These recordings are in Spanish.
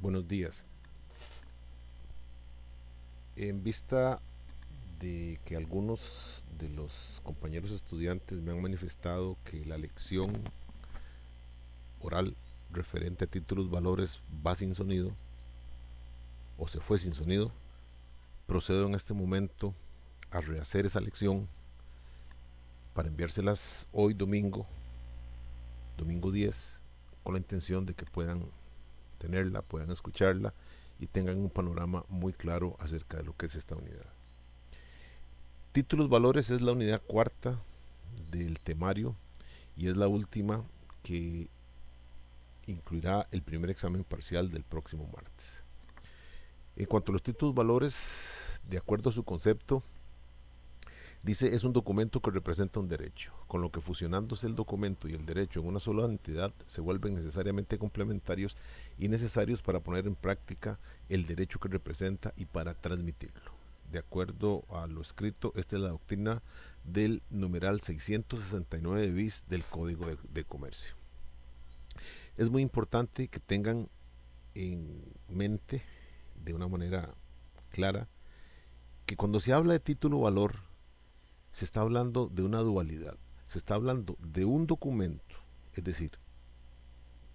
Buenos días. En vista de que algunos de los compañeros estudiantes me han manifestado que la lección oral referente a títulos valores va sin sonido o se fue sin sonido, procedo en este momento a rehacer esa lección para enviárselas hoy domingo 10, con la intención de que puedan tenerla, puedan escucharla y tengan un panorama muy claro acerca de lo que es esta unidad. Títulos valores es la unidad cuarta del temario y es la última que incluirá el primer examen parcial del próximo martes. En cuanto a los títulos valores, de acuerdo a su concepto, dice es un documento que representa un derecho, con lo que fusionándose el documento y el derecho en una sola entidad se vuelven necesariamente complementarios y necesarios para poner en práctica el derecho que representa y para transmitirlo. De acuerdo a lo escrito, esta es la doctrina del numeral 669 bis del Código de Comercio. Es muy importante que tengan en mente de una manera clara que cuando se habla de título o valor se está hablando de una dualidad, se está hablando de un documento, es decir,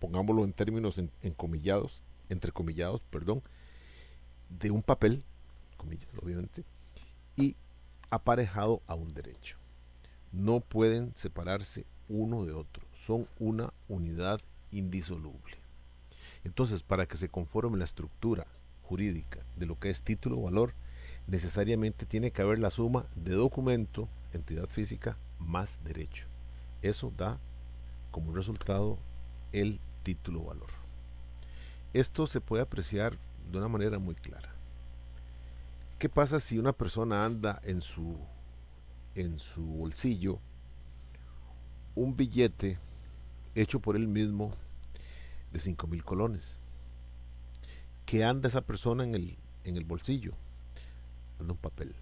pongámoslo en términos encomillados, entrecomillados, perdón, de un papel, comillas obviamente, y aparejado a un derecho. No pueden separarse uno de otro, son una unidad indisoluble. Entonces, para que se conforme la estructura jurídica de lo que es título o valor, necesariamente tiene que haber la suma de documento, entidad física, más derecho. Eso da como resultado el título o valor. Esto se puede apreciar de una manera muy clara. ¿Qué pasa si una persona anda en su bolsillo un billete hecho por él mismo de 5,000 colones? ¿Qué anda esa persona en el bolsillo? Anda un papel.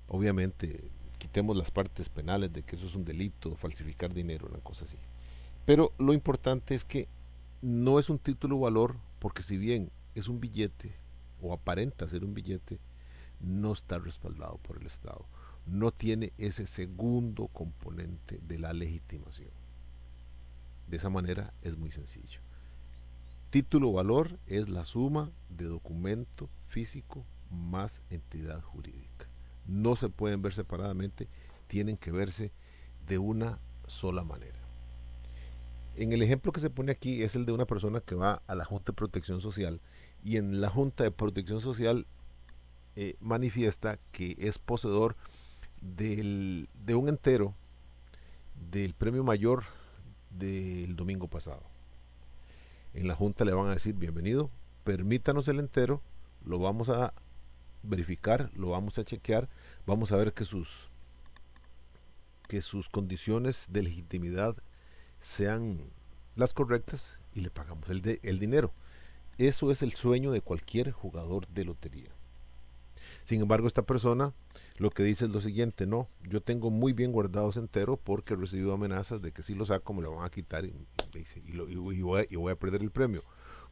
Obviamente, quitemos las partes penales de que eso es un delito, falsificar dinero, una cosa así. Pero lo importante es que no es un título o valor, porque si bien es un billete, o aparenta ser un billete, no está respaldado por el Estado. No tiene ese segundo componente de la legitimación. De esa manera es muy sencillo. Título o valor es la suma de documento físico más entidad jurídica. No se pueden ver separadamente, tienen que verse de una sola manera. En el ejemplo que se pone aquí es el de una persona que va a la Junta de Protección Social y en la Junta de Protección Social manifiesta que es poseedor de un entero del premio mayor del domingo pasado. En la Junta le van a decir bienvenido, permítanos el entero, lo vamos a verificar, lo vamos a chequear, vamos a ver que sus condiciones de legitimidad sean las correctas y le pagamos el dinero. Eso es el sueño de cualquier jugador de lotería. Sin embargo, esta persona lo que dice es lo siguiente: no, yo tengo muy bien guardados entero porque he recibido amenazas de que si lo saco me lo van a quitar y voy a perder el premio.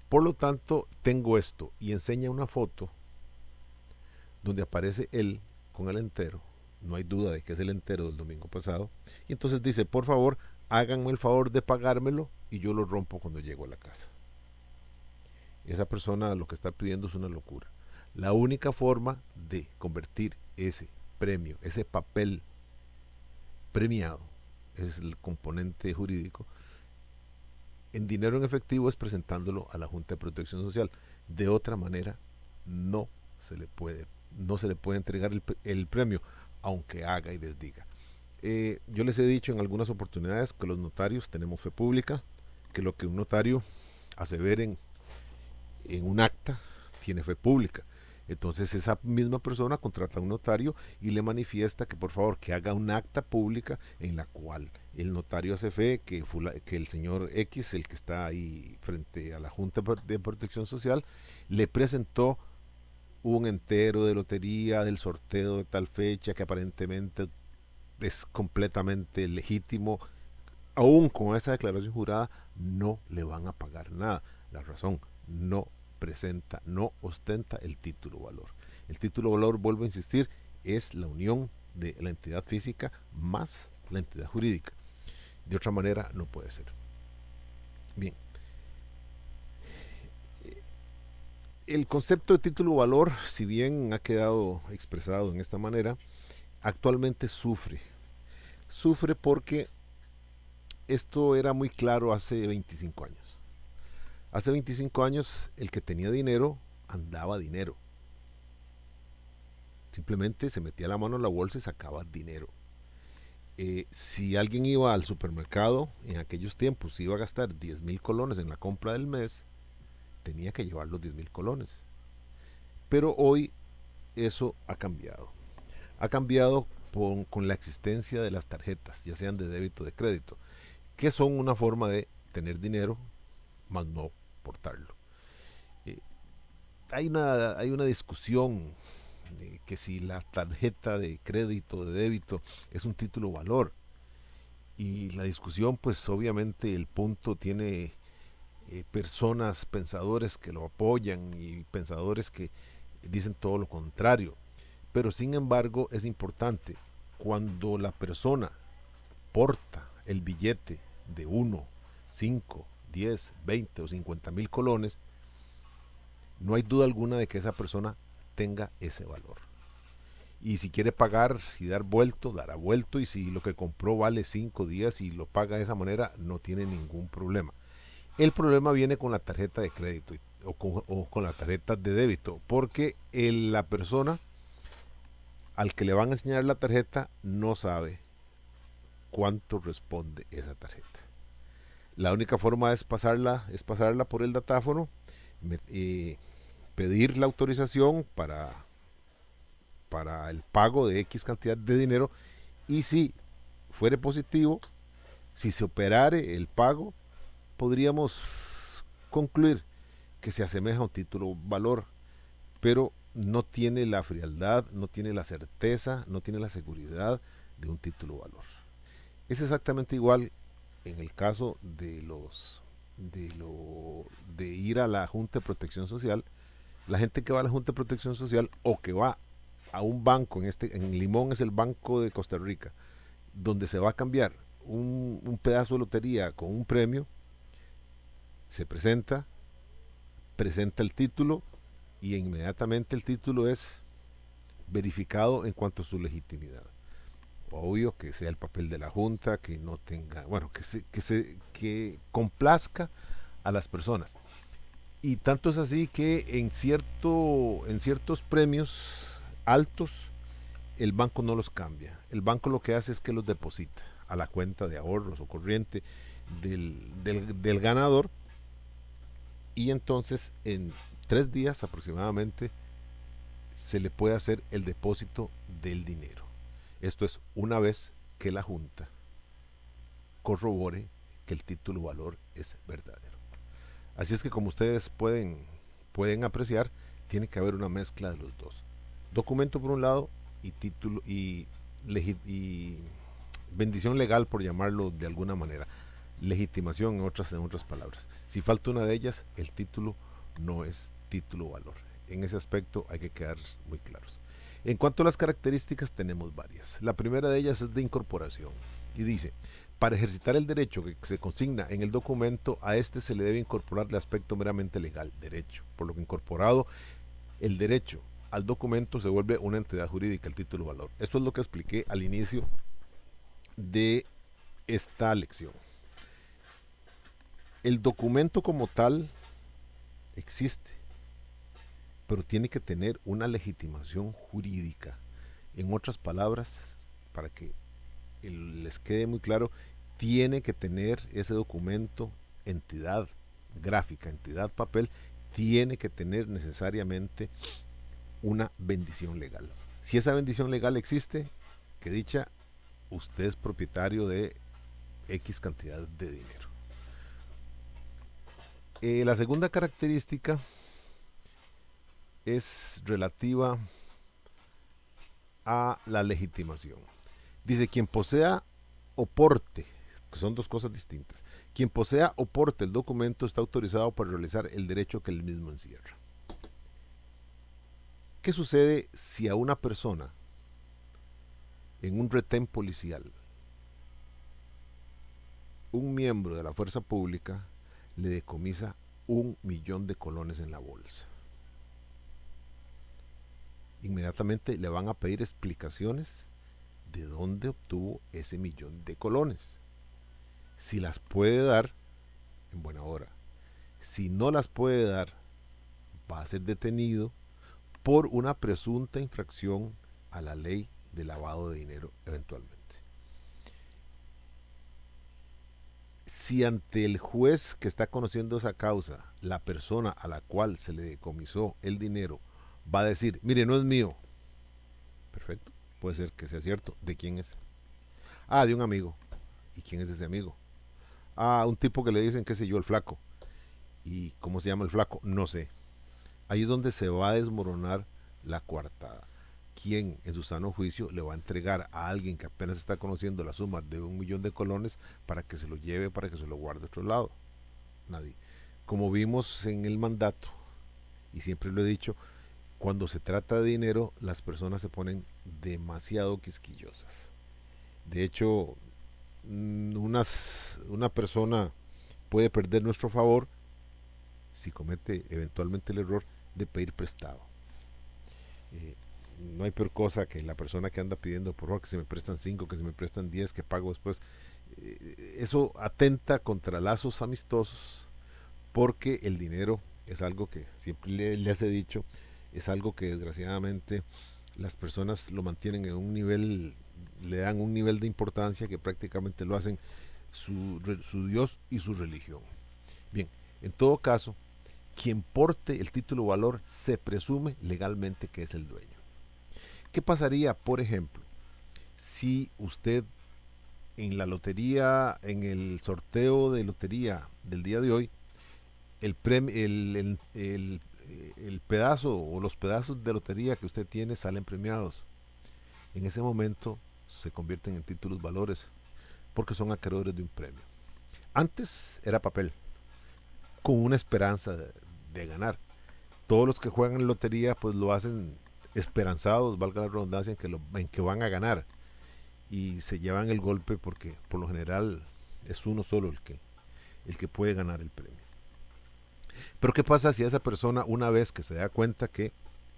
Por lo tanto, tengo esto y enseña una foto donde aparece él con el entero. No hay duda de que es el entero del domingo pasado. Y entonces dice, por favor, háganme el favor de pagármelo y yo lo rompo cuando llego a la casa. Esa persona lo que está pidiendo es una locura. La única forma de convertir ese premio, ese papel premiado, ese es el componente jurídico, en dinero en efectivo es presentándolo a la Junta de Protección Social. De otra manera, no no se le puede entregar el premio, aunque haga y desdiga. Yo les he dicho en algunas oportunidades que los notarios tenemos fe pública, que lo que un notario asevere en un acta tiene fe pública. Entonces esa misma persona contrata a un notario y le manifiesta que por favor que haga un acta pública en la cual el notario hace fe que el señor X, el que está ahí frente a la Junta de Protección Social, le presentó un entero de lotería del sorteo de tal fecha que aparentemente es completamente legítimo. Aún con esa declaración jurada no le van a pagar nada. La razón, no presenta, no ostenta el título valor. El título valor, vuelvo a insistir, es la unión de la entidad física más la entidad jurídica. De otra manera no puede ser. Bien, el concepto de título valor, si bien ha quedado expresado en esta manera, actualmente sufre. Sufre porque esto era muy claro hace 25 años. Hace 25 años el que tenía dinero andaba dinero. Simplemente se metía la mano en la bolsa y sacaba dinero. Si alguien iba al supermercado en aquellos tiempos, iba a gastar 10,000 colones en la compra del mes, tenía que llevar los 10,000 colones. Pero hoy eso ha cambiado. Ha cambiado con la existencia de las tarjetas, ya sean de débito o de crédito, que son una forma de tener dinero, más no portarlo. Eh, hay una discusión de que si la tarjeta de crédito o de débito es un título valor. Y la discusión, pues obviamente el punto tiene personas, pensadores que lo apoyan y pensadores que dicen todo lo contrario. Pero sin embargo es importante, cuando la persona porta el billete de 1, 5, 10, 20 o 50,000 colones, no hay duda alguna de que esa persona tenga ese valor. Y si quiere pagar y dar vuelto, dará vuelto. Y si lo que compró vale 5 días y lo paga de esa manera, no tiene ningún problema. El problema viene con la tarjeta de crédito o con la tarjeta de débito, porque la persona al que le van a enseñar la tarjeta no sabe cuánto responde esa tarjeta. La única forma es pasarla por el datáfono, pedir la autorización para el pago de X cantidad de dinero, y si fuere positivo, si se operare el pago, podríamos concluir que se asemeja a un título valor, pero no tiene la frialdad, no tiene la certeza, no tiene la seguridad de un título valor. Es exactamente igual en el caso de ir a la Junta de Protección Social. La gente que va a la Junta de Protección Social o que va a un banco, en Limón es el Banco de Costa Rica, donde se va a cambiar un pedazo de lotería con un premio, se presenta el título y inmediatamente el título es verificado en cuanto a su legitimidad. Obvio que sea el papel de la Junta, que no tenga, bueno, que complazca a las personas. Y tanto es así que en ciertos premios altos el banco no los cambia. El banco lo que hace es que los deposita a la cuenta de ahorros o corriente del ganador, y entonces en 3 días aproximadamente se le puede hacer el depósito del dinero. Esto es una vez que la Junta corrobore que el título valor es verdadero. Así es que, como ustedes pueden apreciar, tiene que haber una mezcla de los dos. Documento por un lado y título y bendición legal, por llamarlo de alguna manera. Legitimación en otras palabras. Si falta una de ellas, el título no es título valor. En ese aspecto hay que quedar muy claros. En cuanto a las características, tenemos varias. La primera de ellas es de incorporación y dice: para ejercitar el derecho que se consigna en el documento, a este se le debe incorporar el aspecto meramente legal, derecho, por lo que incorporado el derecho al documento se vuelve una entidad jurídica, el título valor. Esto es lo que expliqué al inicio de esta lección. El documento como tal existe, pero tiene que tener una legitimación jurídica. En otras palabras, para que les quede muy claro, tiene que tener ese documento, entidad gráfica, entidad papel, tiene que tener necesariamente una bendición legal. Si esa bendición legal existe, que dicha, usted es propietario de X cantidad de dinero. La segunda característica es relativa a la legitimación. Dice: quien posea o porte, que son dos cosas distintas, Quien posea o porte el documento está autorizado para realizar el derecho que el mismo encierra. ¿Qué sucede si a una persona en un retén policial, un miembro de la fuerza pública le decomisa 1.000.000 de colones en la bolsa? Inmediatamente le van a pedir explicaciones de dónde obtuvo ese 1.000.000 de colones. Si las puede dar, en buena hora. Si no las puede dar, va a ser detenido por una presunta infracción a la ley de lavado de dinero eventualmente. Si ante el juez que está conociendo esa causa, la persona a la cual se le decomisó el dinero va a decir, mire, no es mío, perfecto, puede ser que sea cierto. ¿De quién es? Ah, de un amigo. ¿Y quién es ese amigo? Ah, un tipo que le dicen, qué sé yo, el flaco. ¿Y cómo se llama el flaco? No sé. Ahí es donde se va a desmoronar la coartada. ¿Quién en su sano juicio le va a entregar a alguien que apenas está conociendo la suma de 1.000.000 de colones para que se lo lleve, para que se lo guarde a otro lado? Nadie. Como vimos en el mandato, y siempre lo he dicho, cuando se trata de dinero, las personas se ponen demasiado quisquillosas. De hecho, una persona puede perder nuestro favor si comete eventualmente el error de pedir prestado. Eh, no hay peor cosa que la persona que anda pidiendo, por favor, que se me prestan 5, que se me prestan 10, que pago después. Eso atenta contra lazos amistosos, porque el dinero es algo que siempre les he dicho, es algo que desgraciadamente las personas lo mantienen en un nivel, le dan un nivel de importancia que prácticamente lo hacen su Dios y su religión. Bien, en todo caso, quien porte el título o valor se presume legalmente que es el dueño. ¿Qué pasaría, por ejemplo, si usted en la lotería, en el sorteo de lotería del día de hoy, el, premio, el pedazo o los pedazos de lotería que usted tiene salen premiados? En ese momento se convierten en títulos valores porque son acreedores de un premio. Antes era papel, con una esperanza de ganar. Todos los que juegan en lotería pues lo hacen esperanzados, valga la redundancia, en que van a ganar, y se llevan el golpe porque por lo general es uno solo el que puede ganar el premio. Pero ¿qué pasa si esa persona, una vez que se da cuenta que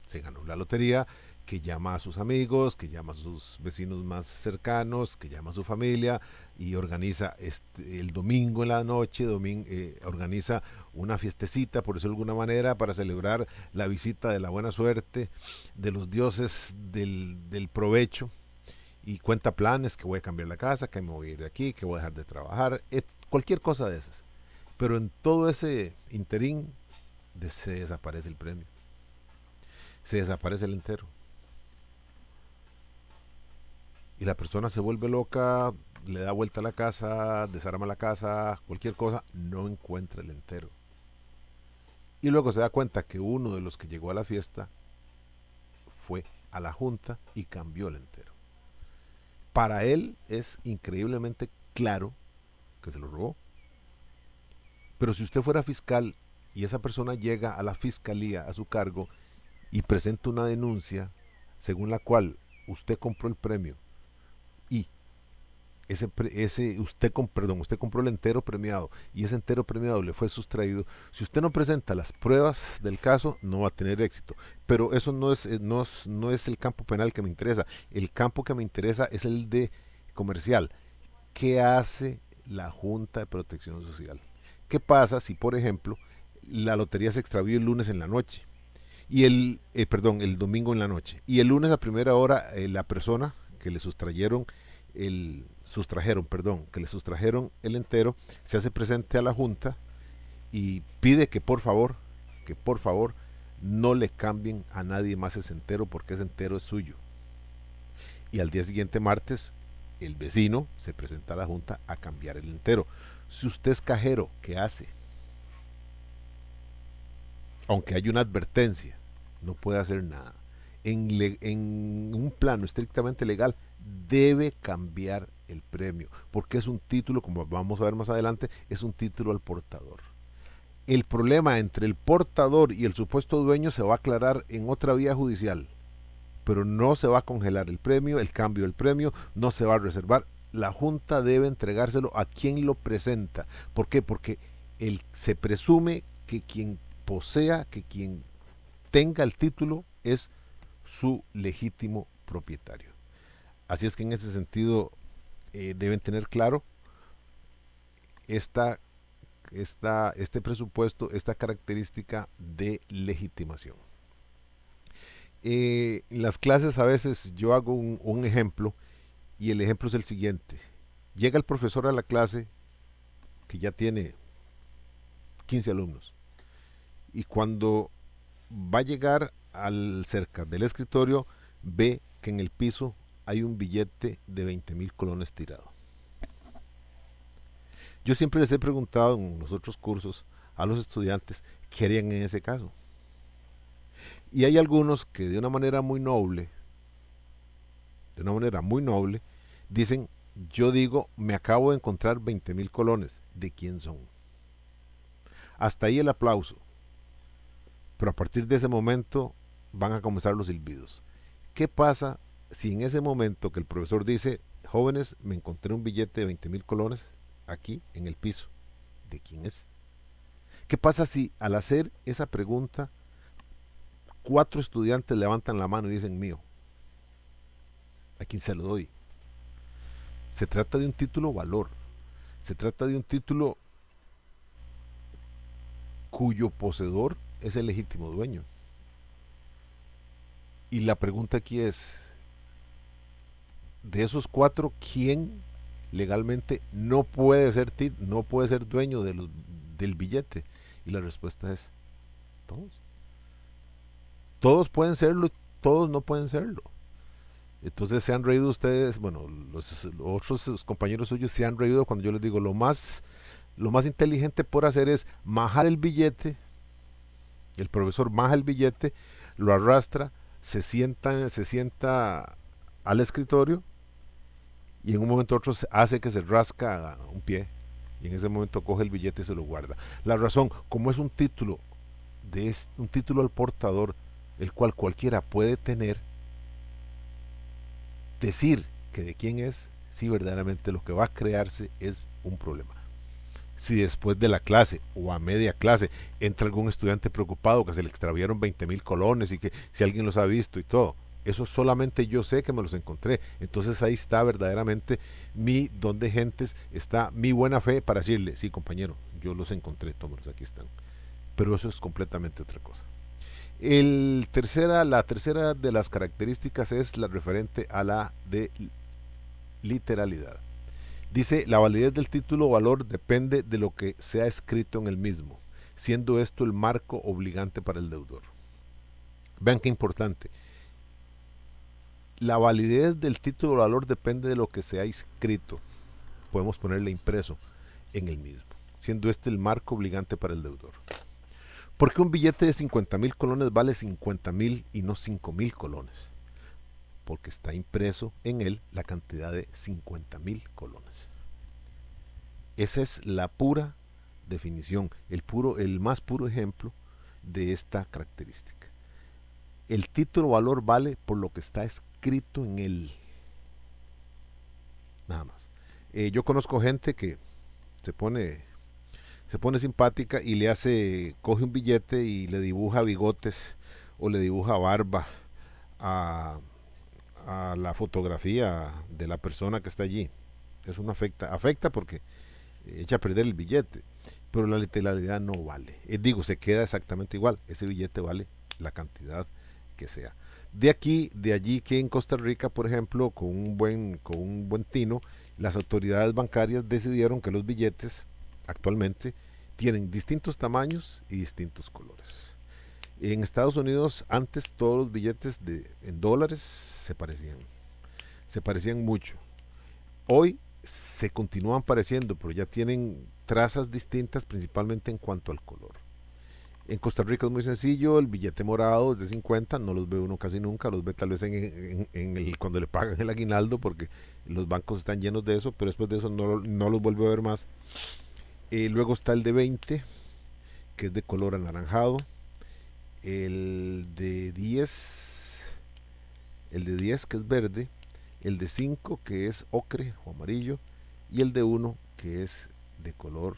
se ganó la lotería, que llama a sus amigos, que llama a sus vecinos más cercanos, que llama a su familia y organiza el domingo en la noche, organiza una fiestecita, por decirlo de alguna manera, para celebrar la visita de la buena suerte, de los dioses del provecho, y cuenta planes, que voy a cambiar la casa, que me voy a ir de aquí, que voy a dejar de trabajar, cualquier cosa de esas? Pero en todo ese interín se desaparece el premio, se desaparece el entero. Y la persona se vuelve loca, le da vuelta a la casa, desarma la casa, cualquier cosa, no encuentra el entero. Y luego se da cuenta que uno de los que llegó a la fiesta fue a la junta y cambió el entero. Para él es increíblemente claro que se lo robó. Pero si usted fuera fiscal y esa persona llega a la fiscalía a su cargo y presenta una denuncia según la cual usted compró el premio y usted compró el entero premiado y ese entero premiado le fue sustraído, si usted no presenta las pruebas del caso, no va a tener éxito. Pero eso no es el campo penal que me interesa. El campo que me interesa es el de comercial. ¿Qué hace la Junta de Protección Social? ¿Qué pasa si, por ejemplo, la lotería se extravió el lunes en la noche y el domingo en la noche, y el lunes a primera hora la persona que le que le sustrajeron el entero, se hace presente a la junta y pide que por favor no le cambien a nadie más ese entero porque ese entero es suyo? Y al día siguiente, martes, el vecino se presenta a la junta a cambiar el entero. Si usted es cajero, ¿qué hace? Aunque hay una advertencia, no puede hacer nada. En un plano estrictamente legal, debe cambiar el premio, porque es un título, como vamos a ver más adelante, es un título al portador. El problema entre el portador y el supuesto dueño se va a aclarar en otra vía judicial, pero no se va a congelar el premio, el cambio del premio no se va a reservar. La Junta debe entregárselo a quien lo presenta. ¿Por qué? Porque se presume que quien posea, que quien tenga el título es su legítimo propietario. Así es que en ese sentido deben tener claro este presupuesto, esta característica de legitimación. En las clases a veces yo hago un ejemplo y el ejemplo es el siguiente. Llega el profesor a la clase que ya tiene 15 alumnos y cuando va a llegar cerca del escritorio ve que en el piso hay un billete de 20,000 colones tirado. Yo siempre les he preguntado en los otros cursos a los estudiantes qué harían en ese caso. Y hay algunos que de una manera muy noble, dicen, yo digo, me acabo de encontrar 20,000 colones, ¿de quién son? Hasta ahí el aplauso. Pero a partir de ese momento van a comenzar los silbidos. ¿Qué pasa si en ese momento que el profesor dice, jóvenes, me encontré un billete de 20,000 colones aquí en el piso? ¿De quién es? ¿Qué pasa si al hacer esa pregunta 4 estudiantes levantan la mano y dicen mío? ¿A quién se lo doy? Se trata de un título valor. Se trata de un título cuyo poseedor es el legítimo dueño. Y la pregunta aquí es, de esos 4, ¿quién legalmente no puede ser dueño del billete? Y la respuesta es todos. Todos pueden serlo, todos no pueden serlo. Entonces se han reído ustedes, bueno, los otros compañeros suyos se han reído cuando yo les digo lo más inteligente por hacer es majar el billete. El profesor maja el billete, lo arrastra, se sienta al escritorio y en un momento otro hace que se rasca un pie y en ese momento coge el billete y se lo guarda. La razón, como es un título un título al portador, el cual cualquiera puede tener, decir que de quién es, si verdaderamente lo que va a crearse es un problema. Si después de la clase o a media clase entra algún estudiante preocupado que se le extraviaron 20,000 colones y que si alguien los ha visto y todo, eso solamente yo sé que me los encontré. Entonces ahí está verdaderamente mi don de gentes, está mi buena fe para decirle, sí compañero, yo los encontré, tómalos, aquí están. Pero eso es completamente otra cosa. La tercera de las características es la referente a la de literalidad. Dice, la validez del título o valor depende de lo que se ha escrito en el mismo, siendo esto el marco obligante para el deudor. Vean qué importante. La validez del título o valor depende de lo que se ha escrito. Podemos ponerle impreso en el mismo, siendo este el marco obligante para el deudor. ¿Por qué un billete de 50,000 colones vale 50,000 y no 5,000 colones? Porque está impreso en él la cantidad de 50,000 colones. Esa es la pura definición, el más puro ejemplo de esta característica. El título o valor vale por lo que está escrito en él. Nada más. Yo conozco gente que se pone simpática y coge un billete y le dibuja bigotes o le dibuja barba a la fotografía de la persona que está allí. Eso no afecta porque echa a perder el billete, pero la literalidad no vale. Se queda exactamente igual, ese billete vale la cantidad que sea. De allí que en Costa Rica, por ejemplo, con un buen tino, las autoridades bancarias decidieron que los billetes actualmente tienen distintos tamaños y distintos colores. En Estados Unidos antes todos los billetes en dólares se parecían mucho. Hoy se continúan pareciendo, pero ya tienen trazas distintas principalmente en cuanto al color. En Costa Rica es muy sencillo, el billete morado es de 50, no los ve uno casi nunca, los ve tal vez cuando le pagan el aguinaldo, porque los bancos están llenos de eso, pero después de eso no los vuelve a ver más. Luego está el de 20, que es de color anaranjado, el de 10, el de 10 que es verde, el de 5 que es ocre o amarillo, y el de 1 que es de color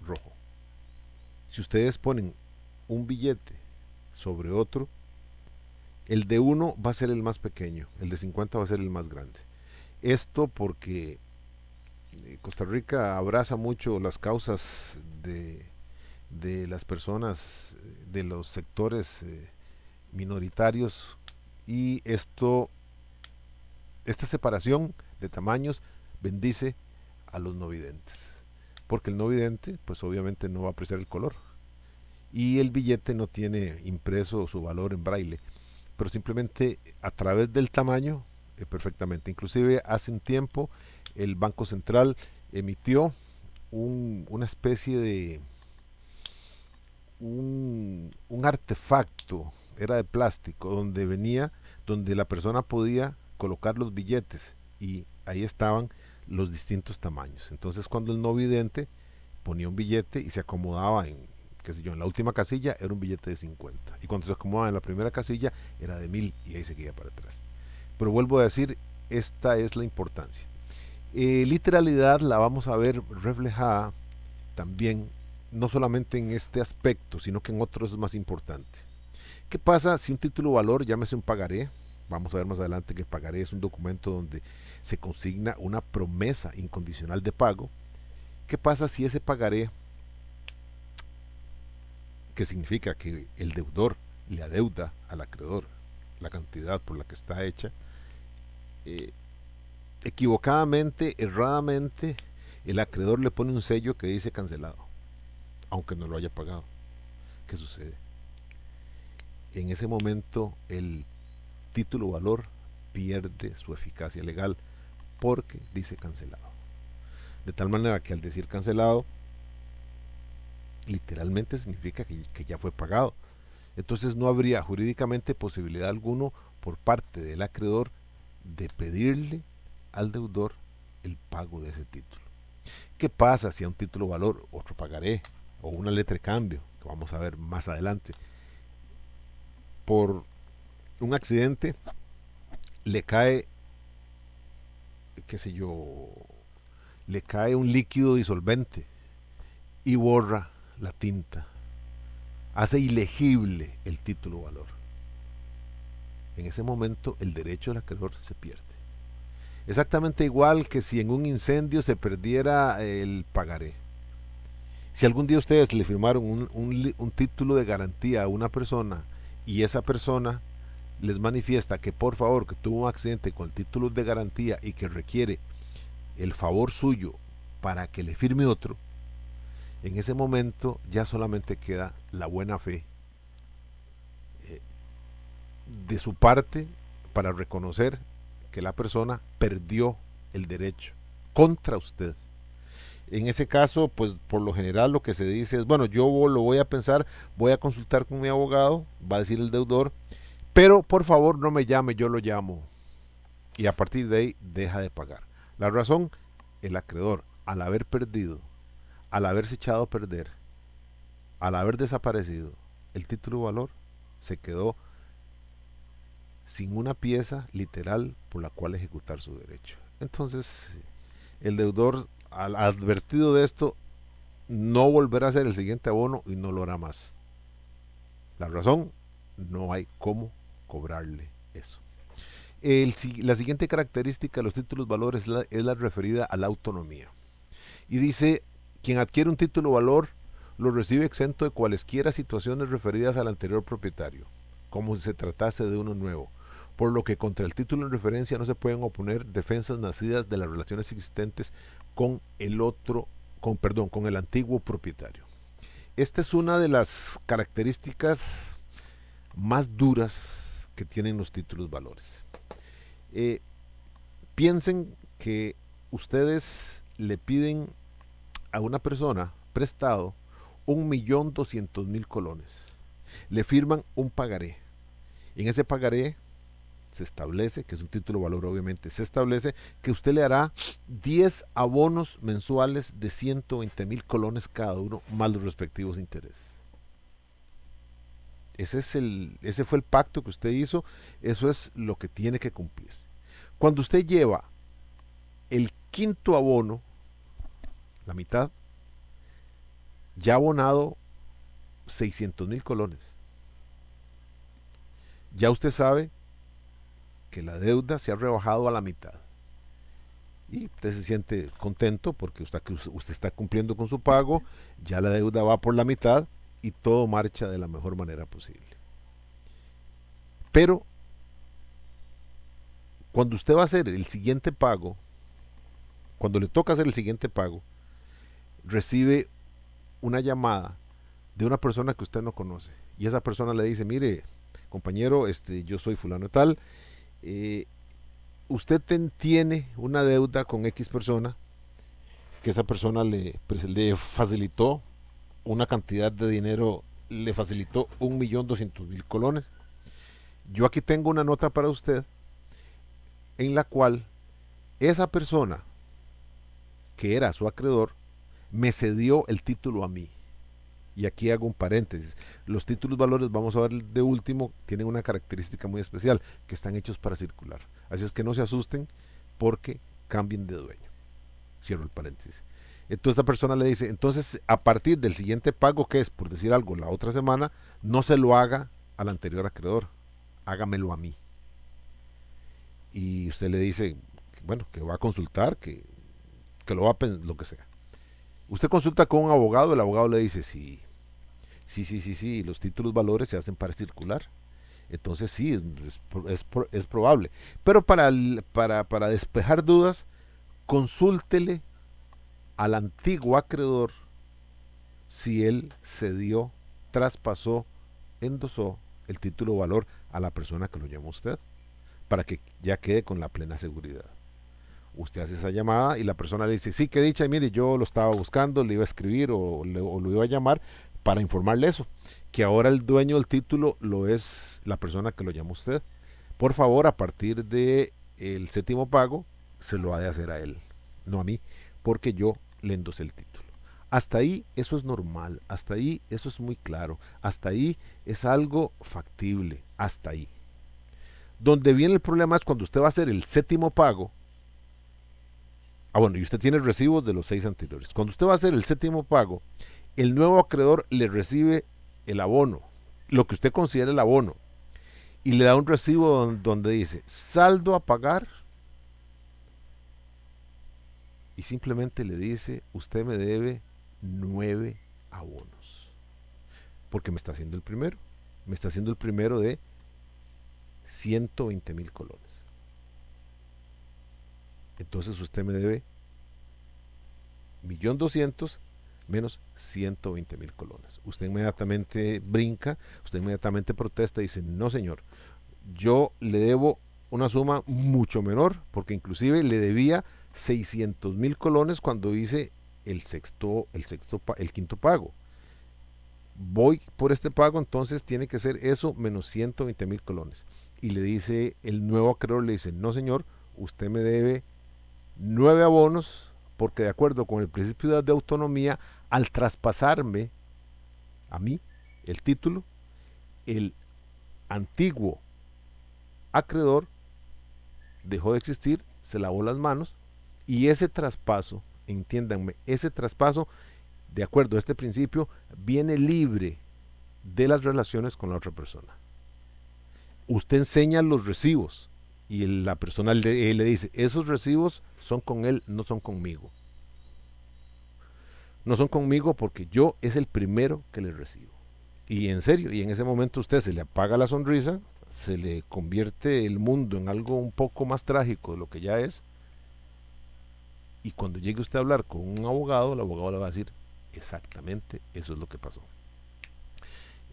rojo. Si ustedes ponen un billete sobre otro, el de 1 va a ser el más pequeño, el de 50 va a ser el más grande. Esto porque Costa Rica abraza mucho las causas de las personas, de los sectores minoritarios, y esta separación de tamaños bendice a los no videntes, porque el no vidente pues obviamente no va a apreciar el color, y el billete no tiene impreso su valor en braille, pero simplemente a través del tamaño perfectamente. Inclusive hace un tiempo el Banco Central emitió una especie de un artefacto, era de plástico, donde la persona podía colocar los billetes, y ahí estaban los distintos tamaños. Entonces cuando el no vidente ponía un billete y se acomodaba qué sé yo, en la última casilla era un billete de 50, y cuando se acomodaba en la primera casilla era de 1000, y ahí seguía para atrás. Pero vuelvo a decir, esta es la importancia. Literalidad la vamos a ver reflejada también, no solamente en este aspecto, sino que en otros es más importante. ¿Qué pasa si un título valor, llámese un pagaré? Vamos a ver más adelante que el pagaré es un documento donde se consigna una promesa incondicional de pago. ¿Qué pasa si ese pagaré, que significa que el deudor le adeuda al acreedor la cantidad por la que está hecha, eh, equivocadamente, erradamente, el acreedor le pone un sello que dice cancelado, aunque no lo haya pagado? ¿Qué sucede? En ese momento el título valor pierde su eficacia legal porque dice cancelado. De tal manera que al decir cancelado, literalmente significa que ya fue pagado. Entonces no habría jurídicamente posibilidad alguno por parte del acreedor de pedirle al deudor el pago de ese título. ¿Qué pasa si a un título valor, otro pagaré o una letra de cambio, que vamos a ver más adelante, por un accidente le cae, qué sé yo, le cae un líquido disolvente y borra la tinta, hace ilegible el título valor? En ese momento el derecho del acreedor se pierde. Exactamente igual que si en un incendio se perdiera el pagaré. Si algún día ustedes le firmaron un título de garantía a una persona, y esa persona les manifiesta que por favor, que tuvo un accidente con el título de garantía y que requiere el favor suyo para que le firme otro, en ese momento ya solamente queda la buena fe eh, de su parte para reconocer que la persona perdió el derecho contra usted. En ese caso, pues por lo general lo que se dice es, bueno, yo lo voy a pensar, voy a consultar con mi abogado, va a decir el deudor, pero por favor no me llame, yo lo llamo. Y a partir de ahí deja de pagar. La razón, el acreedor, al haber perdido, al haberse echado a perder, al haber desaparecido el título de valor, se quedó sin una pieza literal por la cual ejecutar su derecho. Entonces, el deudor, al advertido de esto, no volverá a hacer el siguiente abono y no lo hará más. La razón, no hay cómo cobrarle eso. La siguiente característica de los títulos valores es la referida a la autonomía. Y dice, quien adquiere un título valor lo recibe exento de cualesquiera situaciones referidas al anterior propietario, como si se tratase de uno nuevo, por lo que contra el título en referencia no se pueden oponer defensas nacidas de las relaciones existentes con con el antiguo propietario. Esta es una de las características más duras que tienen los títulos valores. Piensen que ustedes le piden a una persona prestado 1.200.000 colones. Le firman un pagaré. En ese pagaré se establece, que es un título de valor obviamente, se establece que usted le hará 10 abonos mensuales de 120.000 colones cada uno, más los respectivos intereses. Ese fue el pacto que usted hizo, eso es lo que tiene que cumplir. Cuando usted lleva el quinto abono, la mitad, ya ha abonado 600.000 colones. Ya usted sabe que la deuda se ha rebajado a la mitad. Y usted se siente contento porque usted está cumpliendo con su pago, ya la deuda va por la mitad y todo marcha de la mejor manera posible. Pero cuando usted va a hacer el siguiente pago, cuando le toca hacer el siguiente pago, recibe una llamada de una persona que usted no conoce. Y esa persona le dice, mire, compañero, yo soy fulano tal, usted tiene una deuda con X persona, que esa persona le facilitó una cantidad de dinero, le facilitó 1.200.000 colones. Yo aquí tengo una nota para usted en la cual esa persona que era su acreedor me cedió el título a mí. Y aquí hago un paréntesis. Los títulos valores, vamos a ver de último, tienen una característica muy especial, que están hechos para circular. Así es que no se asusten porque cambien de dueño. Cierro el paréntesis. Entonces esta persona le dice, entonces a partir del siguiente pago, que es por decir algo la otra semana, no se lo haga al anterior acreedor, hágamelo a mí. Y usted le dice, bueno, que va a consultar, que lo va a pensar, lo que sea. Usted consulta con un abogado, el abogado le dice, sí, los títulos valores se hacen para circular. Entonces sí, es probable. Pero para despejar dudas, consúltele al antiguo acreedor si él cedió, traspasó, endosó el título valor a la persona que lo llamó usted, para que ya quede con la plena seguridad. Usted hace esa llamada y la persona le dice, sí, qué dicha, y mire, yo lo estaba buscando, le iba a escribir o lo iba a llamar para informarle eso, que ahora el dueño del título lo es la persona que lo llamó usted. Por favor, a partir de el séptimo pago, se lo ha de hacer a él, no a mí, porque yo le endosé el título. Hasta ahí eso es normal, hasta ahí eso es muy claro, hasta ahí es algo factible, hasta ahí. Donde viene el problema es cuando usted va a hacer el séptimo pago. Bueno, y usted tiene recibos de los 6 anteriores. Cuando usted va a hacer el séptimo pago, el nuevo acreedor le recibe el abono, lo que usted considera el abono, y le da un recibo donde dice saldo a pagar, y simplemente le dice, usted me debe 9 abonos, porque me está haciendo el primero de 120.000 colones. Entonces usted me debe 1.200.000 menos 120.000 colones. Usted inmediatamente brinca, usted inmediatamente protesta y dice, no señor, yo le debo una suma mucho menor, porque inclusive le debía 600.000 colones cuando hice el quinto pago. Voy por este pago, entonces tiene que ser eso menos 120.000 colones. Y le dice el nuevo acreedor, le dice, no señor, usted me debe 9 abonos, porque de acuerdo con el principio de autonomía, al traspasarme a mí el título, el antiguo acreedor dejó de existir, se lavó las manos, y ese traspaso, entiéndanme, ese traspaso, de acuerdo a este principio, viene libre de las relaciones con la otra persona. Usted enseña los recibos y la persona le dice, esos recibos son con él, no son conmigo. No son conmigo porque yo es el primero que le recibo. Y en serio, y en ese momento a usted se le apaga la sonrisa, se le convierte el mundo en algo un poco más trágico de lo que ya es. Y cuando llegue usted a hablar con un abogado, el abogado le va a decir, exactamente eso es lo que pasó.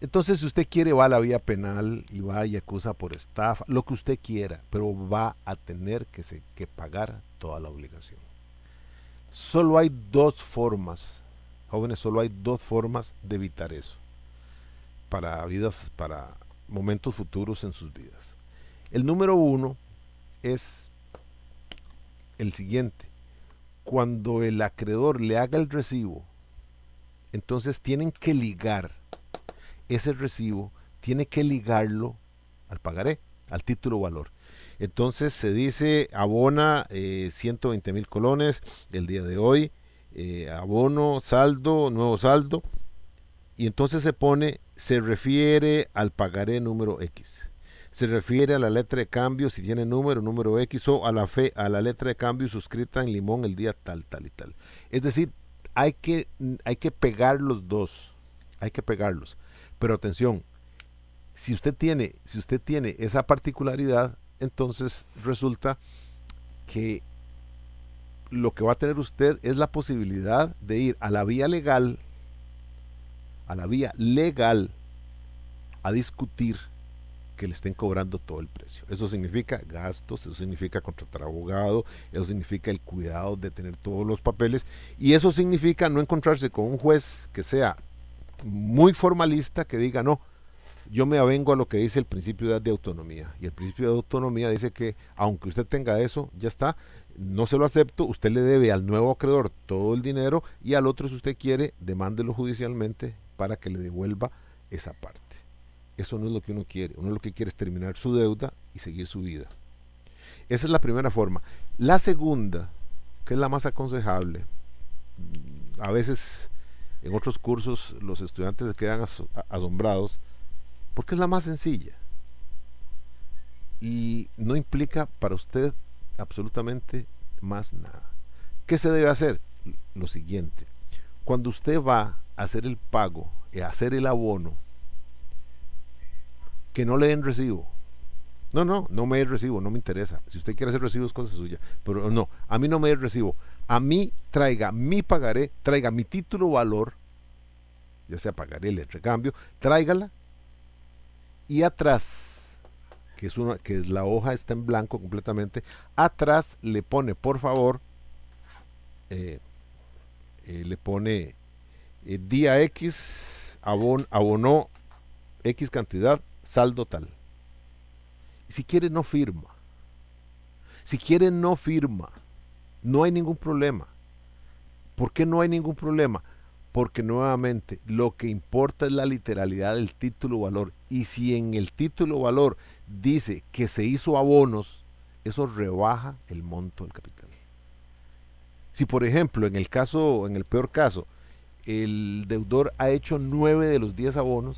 Entonces, si usted quiere, va a la vía penal y va y acusa por estafa, lo que usted quiera, pero va a tener que pagar toda la obligación. Solo hay dos formas Jóvenes, solo hay dos formas de evitar eso para momentos futuros en sus vidas. El número uno es el siguiente: cuando el acreedor le haga el recibo, entonces tienen que ligar ese recibo, tiene que ligarlo al pagaré, al título valor. Entonces se dice abona 120,000 colones el día de hoy, abono, saldo, nuevo saldo, y entonces se refiere al pagaré número X. Se refiere a la letra de cambio si tiene número X, o a la letra de cambio suscrita en limón el día tal, tal y tal. Es decir, hay que pegar los dos, hay que pegarlos. Pero atención, si usted tiene esa particularidad, entonces resulta que lo que va a tener usted es la posibilidad de ir a la vía legal, a discutir que le estén cobrando todo el precio. Eso significa gastos, eso significa contratar abogado, eso significa el cuidado de tener todos los papeles, y eso significa no encontrarse con un juez que sea muy formalista, que diga no, yo me avengo a lo que dice el principio de autonomía. Y el principio de autonomía dice que aunque usted tenga eso, ya está, no se lo acepto, usted le debe al nuevo acreedor todo el dinero, y al otro, si usted quiere, demándelo judicialmente para que le devuelva esa parte. Eso no es lo que uno quiere. Uno lo que quiere es terminar su deuda y seguir su vida. Esa es la primera forma. La segunda, que es la más aconsejable, a veces en otros cursos los estudiantes se quedan asombrados, porque es la más sencilla y no implica para usted absolutamente más nada. ¿Qué se debe hacer? Lo siguiente: cuando usted va a hacer el pago y a hacer el abono, que no le den recibo. No me dé recibo, no me interesa. Si usted quiere hacer recibo es cosa suya, pero no, a mí no me dé recibo. A mí traiga mi pagaré, traiga mi título valor, ya sea pagaré, letra de cambio, tráigala, y atrás, que la hoja está en blanco completamente, atrás le pone, por favor, le pone día X, abonó X cantidad, saldo tal. Si quiere no firma. Si quiere no firma. No hay ningún problema. ¿Por qué no hay ningún problema? Porque nuevamente lo que importa es la literalidad del título valor. Y si en el título valor dice que se hizo abonos, eso rebaja el monto del capital. Si por ejemplo en el peor caso, el deudor ha hecho 9 de los 10 abonos,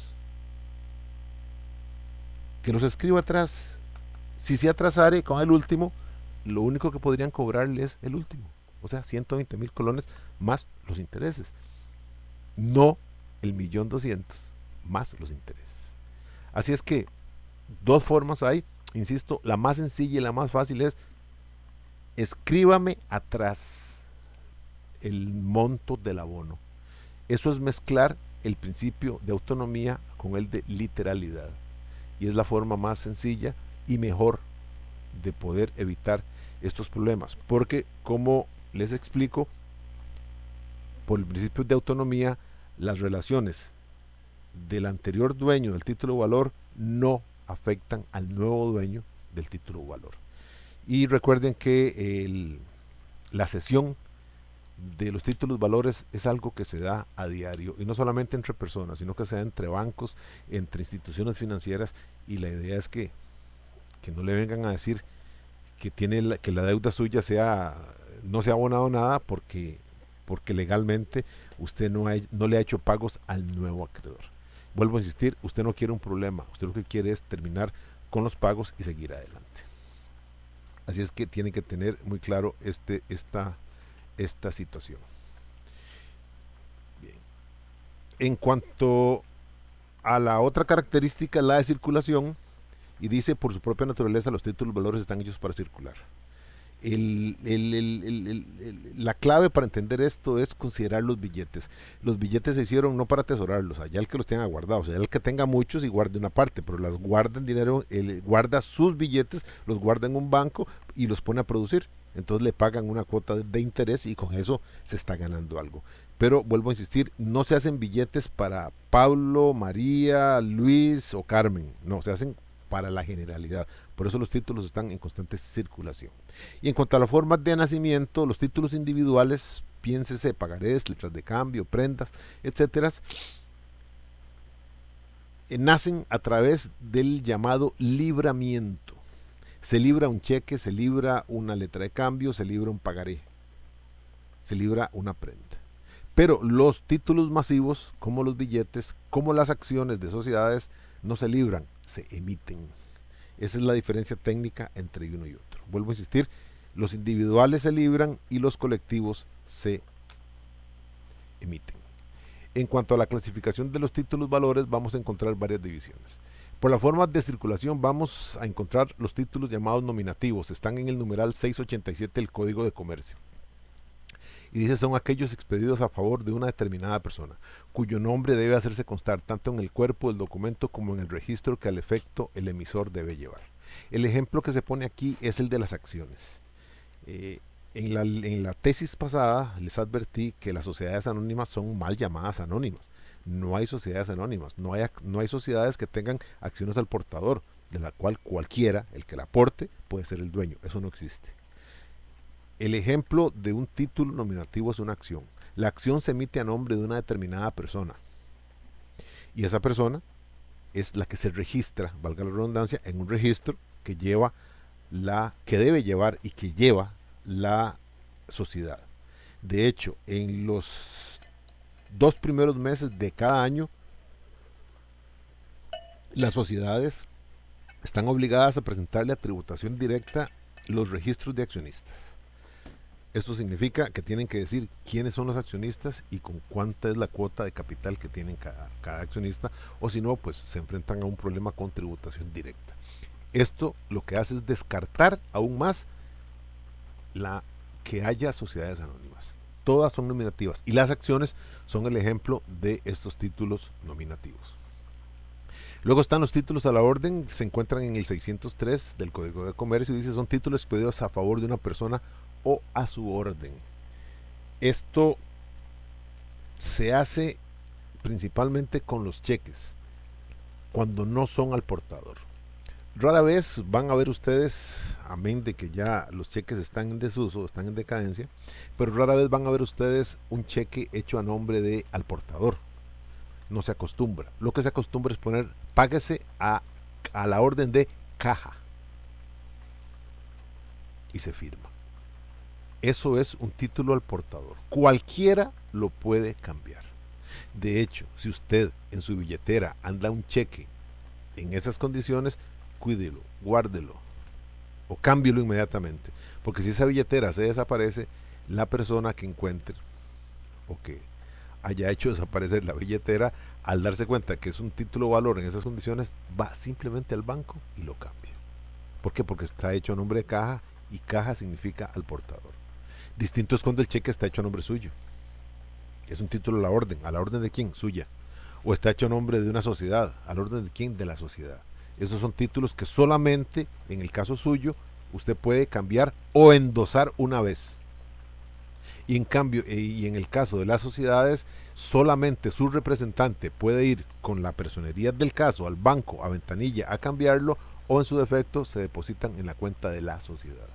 que los escriba atrás. Si se atrasare con el último, lo único que podrían cobrarle es el último. O sea, 120,000 colones más los intereses. No el 1.200.000 más los intereses. Así es que dos formas hay. Insisto, la más sencilla y la más fácil es: escríbame atrás el monto del abono. Eso es mezclar el principio de autonomía con el de literalidad. Y es la forma más sencilla y mejor de poder evitar estos problemas, porque como les explico, por el principio de autonomía, las relaciones del anterior dueño del título valor no afectan al nuevo dueño del título valor. Y recuerden que la cesión de los títulos valores es algo que se da a diario, y no solamente entre personas, sino que se da entre bancos, entre instituciones financieras, y la idea es que no le vengan a decir que la deuda suya no se ha abonado nada porque legalmente usted no le ha hecho pagos al nuevo acreedor. Vuelvo a insistir, usted no quiere un problema, usted lo que quiere es terminar con los pagos y seguir adelante. Así es que tiene que tener muy claro esta situación. Bien. En cuanto a la otra característica, la de circulación, y dice: por su propia naturaleza los títulos valores están hechos para circular. La clave para entender esto es considerar los billetes. Los billetes se hicieron no para atesorarlos, allá el que los tenga guardados, allá el que tenga muchos y guarde una parte, pero las guarda en dinero, guarda sus billetes, los guarda en un banco y los pone a producir. Entonces le pagan una cuota de interés y con eso se está ganando algo. pero vuelvo a insistir, no se hacen billetes para Pablo, María, Luis o Carmen, no, se hacen para la generalidad. Por eso los títulos están en constante circulación. Y en cuanto a las formas de nacimiento, los títulos individuales, piénsese pagarés, letras de cambio, prendas, etcétera, nacen a través del llamado libramiento. Se libra un cheque, se libra una letra de cambio, se libra un pagaré, se libra una prenda. Pero los títulos masivos, como los billetes, como las acciones de sociedades, no se libran, se emiten. Esa es la diferencia técnica entre uno y otro. Vuelvo a insistir, los individuales se libran y los colectivos se emiten. En cuanto a la clasificación de los títulos valores, vamos a encontrar varias divisiones. Por la forma de circulación vamos a encontrar los títulos llamados nominativos. Están en el numeral 687 del Código de Comercio. Y dice, son aquellos expedidos a favor de una determinada persona, cuyo nombre debe hacerse constar tanto en el cuerpo del documento como en el registro que al efecto el emisor debe llevar. El ejemplo que se pone aquí es el de las acciones. En la tesis pasada les advertí que las sociedades anónimas son mal llamadas anónimas. No hay sociedades anónimas, no hay sociedades que tengan acciones al portador, de la cual cualquiera, el que la aporte, puede ser el dueño. Eso no existe. El ejemplo de un título nominativo es una acción. La acción se emite a nombre de una determinada persona. Y esa persona es la que se registra, valga la redundancia, en un registro que debe llevar y que lleva la sociedad. De hecho, en los 2 primeros meses de cada año, las sociedades están obligadas a presentarle a tributación directa los registros de accionistas. Esto significa que tienen que decir quiénes son los accionistas y con cuánta es la cuota de capital que tienen cada accionista, o si no, pues se enfrentan a un problema con tributación directa. Esto lo que hace es descartar aún más que haya sociedades anónimas. Todas son nominativas y las acciones son el ejemplo de estos títulos nominativos. Luego están los títulos a la orden, se encuentran en el 603 del Código de Comercio y dice son títulos expedidos a favor de una persona o a su orden. Esto se hace principalmente con los cheques, cuando no son al portador. Rara vez van a ver ustedes, amén de que ya los cheques están en desuso, están en decadencia, pero rara vez van a ver ustedes un cheque hecho a nombre de al portador. No se acostumbra. Lo que se acostumbra es poner páguese a la orden de caja y se firma. Eso es un título al portador. Cualquiera lo puede cambiar. De hecho, si usted en su billetera anda un cheque en esas condiciones, cuídelo, guárdelo o cámbielo inmediatamente. Porque si esa billetera se desaparece, la persona que encuentre o que haya hecho desaparecer la billetera, al darse cuenta que es un título valor en esas condiciones, va simplemente al banco y lo cambia. ¿Por qué? Porque está hecho a nombre de caja y caja significa al portador. Distinto es cuando el cheque está hecho a nombre suyo. Es un título a la orden de quién, suya. O está hecho a nombre de una sociedad, a la orden de quién, de la sociedad. Esos son títulos que solamente, en el caso suyo, usted puede cambiar o endosar una vez. Y en cambio, y en el caso de las sociedades, solamente su representante puede ir con la personería del caso al banco, a ventanilla, a cambiarlo, o en su defecto se depositan en la cuenta de la sociedad.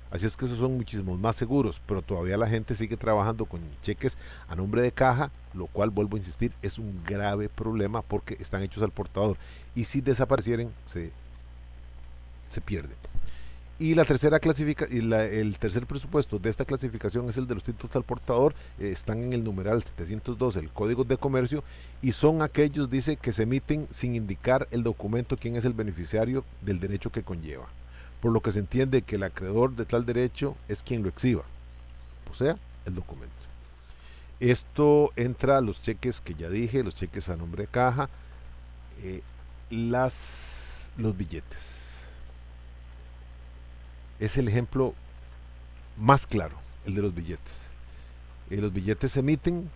Así es que esos son muchísimos más seguros, pero todavía la gente sigue trabajando con cheques a nombre de caja, lo cual, vuelvo a insistir, es un grave problema porque están hechos al portador. Y si desaparecieren, se pierden. Y la tercera el tercer presupuesto de esta clasificación es el de los títulos al portador. Están en el numeral 702 del Código de Comercio y son aquellos, dice, que se emiten sin indicar el documento quién es el beneficiario del derecho que conlleva, por lo que se entiende que el acreedor de tal derecho es quien lo exhiba, o sea, el documento. Esto entra a los cheques que ya dije, los cheques a nombre de caja, los billetes. Es el ejemplo más claro, el de los billetes. Los billetes se emiten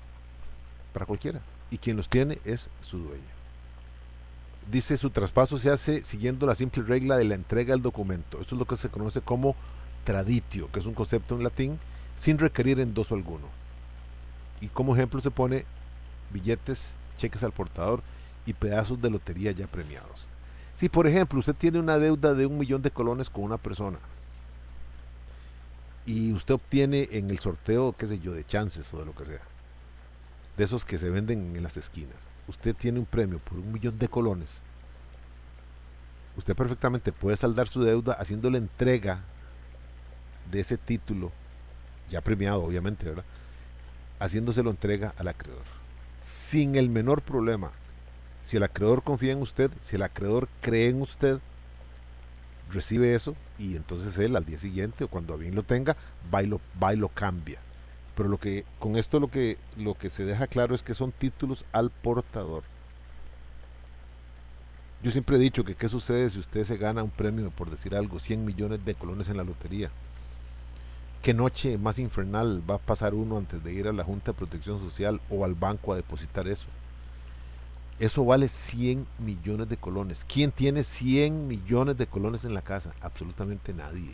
para cualquiera y quien los tiene es su dueño. Dice, su traspaso se hace siguiendo la simple regla de la entrega del documento. Esto es lo que se conoce como traditio, que es un concepto en latín, sin requerir endoso alguno. Y como ejemplo se pone billetes, cheques al portador y pedazos de lotería ya premiados. Si por ejemplo usted tiene una deuda de 1 millón de colones con una persona y usted obtiene en el sorteo, qué sé yo, de chances o de lo que sea, de esos que se venden en las esquinas, usted tiene un premio por 1 millón de colones, usted perfectamente puede saldar su deuda haciéndole entrega de ese título, ya premiado obviamente, ¿verdad? Haciéndoselo entrega al acreedor, sin el menor problema. Si el acreedor confía en usted, si el acreedor cree en usted, recibe eso y entonces él al día siguiente o cuando a bien lo tenga, va y lo cambia. Pero con esto lo que se deja claro es que son títulos al portador. Yo siempre he dicho que qué sucede si usted se gana un premio, por decir algo, 100 millones de colones en la lotería. ¿Qué noche más infernal va a pasar uno antes de ir a la Junta de Protección Social o al banco a depositar eso? Eso vale 100 millones de colones. ¿Quién tiene 100 millones de colones en la casa? Absolutamente nadie.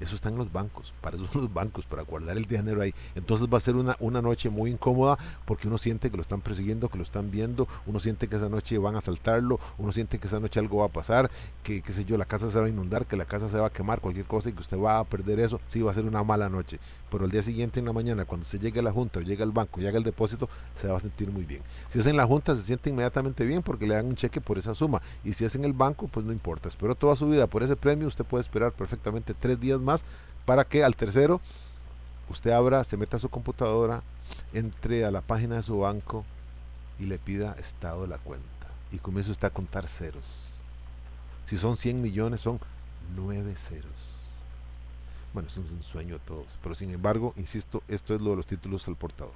Eso está en los bancos, para eso son los bancos, para guardar el dinero ahí. Entonces va a ser una noche muy incómoda porque uno siente que lo están persiguiendo, que lo están viendo, uno siente que esa noche van a asaltarlo, uno siente que esa noche algo va a pasar, que qué sé yo, la casa se va a inundar, que la casa se va a quemar, cualquier cosa y que usted va a perder eso. Sí, va a ser una mala noche. Pero el día siguiente en la mañana, cuando se llegue a la junta o llegue al banco, llegue al depósito, se va a sentir muy bien. Si es en la junta, se siente inmediatamente bien porque le dan un cheque por esa suma. Y si es en el banco, pues no importa. Esperó toda su vida por ese premio, usted puede esperar perfectamente 3 días más para que al tercero usted se meta a su computadora, entre a la página de su banco y le pida estado de la cuenta. Y comience usted a contar ceros. Si son 100 millones, son 9 ceros. Bueno, eso es un sueño de todos. Pero sin embargo, insisto, esto es lo de los títulos al portador.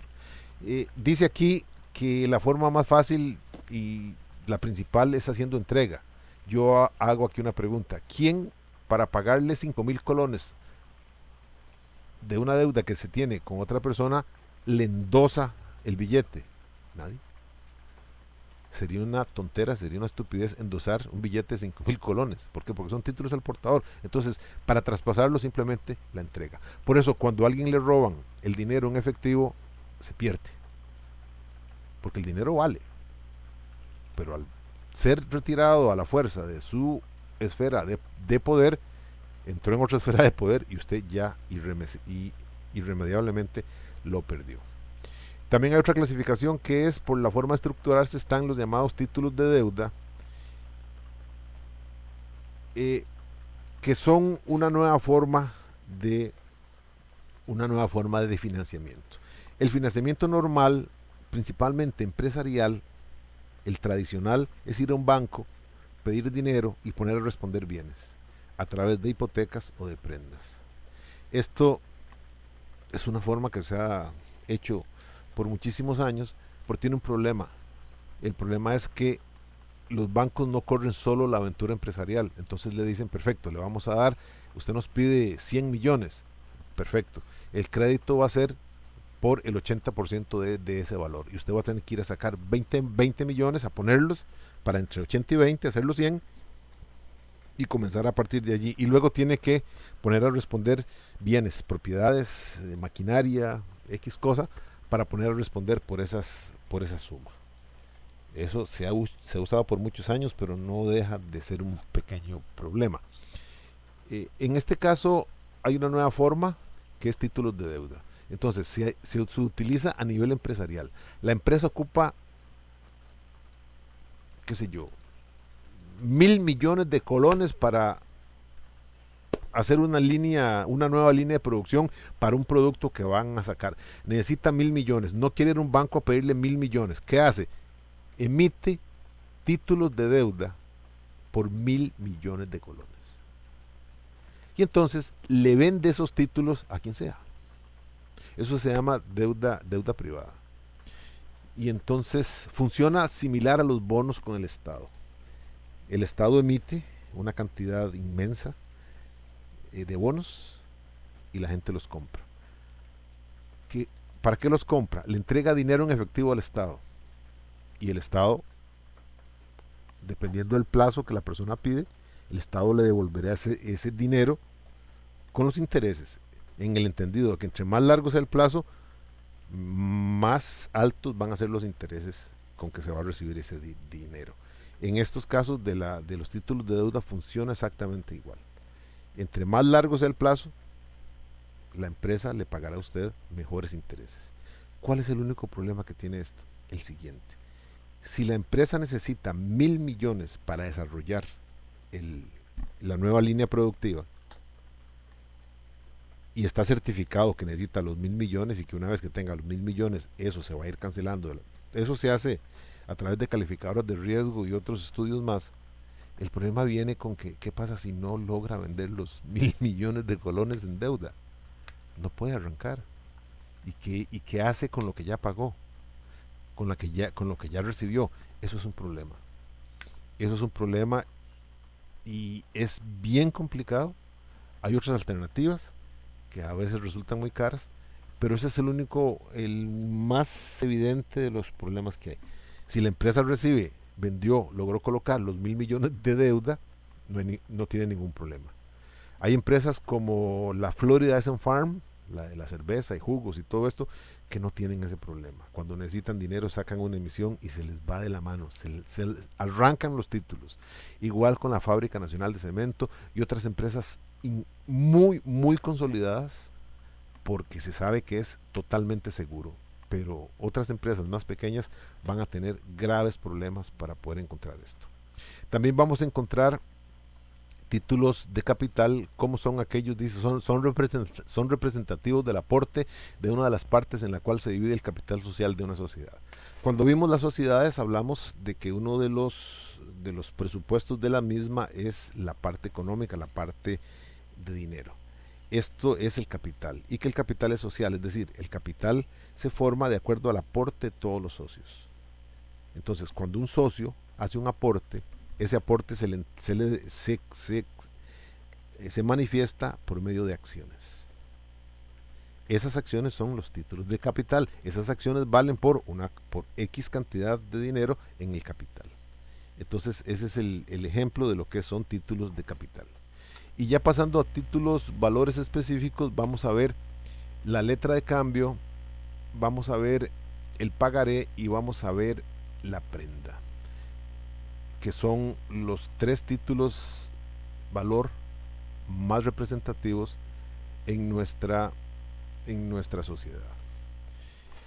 Dice aquí que la forma más fácil y la principal es haciendo entrega. Yo hago aquí una pregunta. ¿Quién para pagarle 5.000 colones de una deuda que se tiene con otra persona le endosa el billete? Nadie. Sería una tontera, sería una estupidez endosar un billete de 5.000 colones. ¿Por qué? Porque son títulos al portador. Entonces, para traspasarlo simplemente la entrega. Por eso, cuando a alguien le roban el dinero en efectivo, se pierde. Porque el dinero vale. Pero al ser retirado a la fuerza de su esfera de poder, entró en otra esfera de poder y usted ya irremediablemente lo perdió. También hay otra clasificación que es por la forma de estructurarse están los llamados títulos de deuda, que son una nueva forma de financiamiento. El financiamiento normal, principalmente empresarial, el tradicional, es ir a un banco, pedir dinero y poner a responder bienes a través de hipotecas o de prendas. Esto es una forma que se ha hecho por muchísimos años, pero tiene un problema. El problema es que los bancos no corren solo la aventura empresarial. Entonces le dicen, perfecto, le vamos a dar, usted nos pide 100 millones, perfecto. El crédito va a ser por el 80% de ese valor. Y usted va a tener que ir a sacar 20 millones, a ponerlos para entre 80 y 20, hacer los 100 y comenzar a partir de allí. Y luego tiene que poner a responder bienes, propiedades, maquinaria, X cosa, para poner a responder por esa suma. Eso se ha usado por muchos años, pero no deja de ser un pequeño problema. En este caso hay una nueva forma que es títulos de deuda. Entonces se utiliza a nivel empresarial. La empresa ocupa, qué sé yo, 1.000 millones de colones para hacer una nueva línea de producción para un producto que van a sacar. Necesita 1.000 millones. No quiere ir a un banco a pedirle 1.000 millones. ¿Qué hace? Emite títulos de deuda por 1.000 millones de colones. Y entonces le vende esos títulos a quien sea. Eso se llama deuda privada. Y entonces funciona similar a los bonos con el Estado. El Estado emite una cantidad inmensa de bonos y la gente los compra. ¿Para qué los compra? Le entrega dinero en efectivo al Estado. Y el Estado, dependiendo del plazo que la persona pide, el Estado le devolverá ese dinero con los intereses, en el entendido de que entre más largo sea el plazo, más altos van a ser los intereses con que se va a recibir ese dinero. En estos casos de los títulos de deuda funciona exactamente igual. Entre más largo sea el plazo, la empresa le pagará a usted mejores intereses. ¿Cuál es el único problema que tiene esto? El siguiente. Si la empresa necesita 1.000 millones para desarrollar la nueva línea productiva y está certificado que necesita los 1.000 millones y que una vez que tenga los 1.000 millones eso se va a ir cancelando, eso se hace a través de calificadoras de riesgo y otros estudios más. El problema viene con que, ¿qué pasa si no logra vender los 1.000 millones de colones en deuda? No puede arrancar. ¿Y qué hace con lo que ya pagó? Con lo que ya recibió. Eso es un problema. Eso es un problema y es bien complicado. Hay otras alternativas que a veces resultan muy caras, pero ese es el más evidente de los problemas que hay. Si la empresa vendió, logró colocar los 1.000 millones de deuda, no tiene ningún problema. Hay empresas como la Florida Essence Farm, la de la cerveza y jugos y todo esto, que no tienen ese problema. Cuando necesitan dinero sacan una emisión y se les va de la mano, se arrancan los títulos. Igual con la Fábrica Nacional de Cemento y otras empresas muy, muy consolidadas, porque se sabe que es totalmente seguro. Pero otras empresas más pequeñas van a tener graves problemas para poder encontrar esto. También vamos a encontrar títulos de capital, como son aquellos, dice, son representativos del aporte de una de las partes en la cual se divide el capital social de una sociedad. Cuando vimos las sociedades hablamos de que uno de los presupuestos de la misma es la parte económica, la parte de dinero. Esto es el capital y que el capital es social, es decir, el capital se forma de acuerdo al aporte de todos los socios. Entonces, cuando un socio hace un aporte, ese aporte se manifiesta por medio de acciones. Esas acciones son los títulos de capital. Esas acciones valen por X cantidad de dinero en el capital. Entonces, ese es el ejemplo de lo que son títulos de capital. Y ya pasando a títulos, valores específicos, vamos a ver la letra de cambio, vamos a ver el pagaré y vamos a ver la prenda, que son los tres títulos valor más representativos en nuestra sociedad.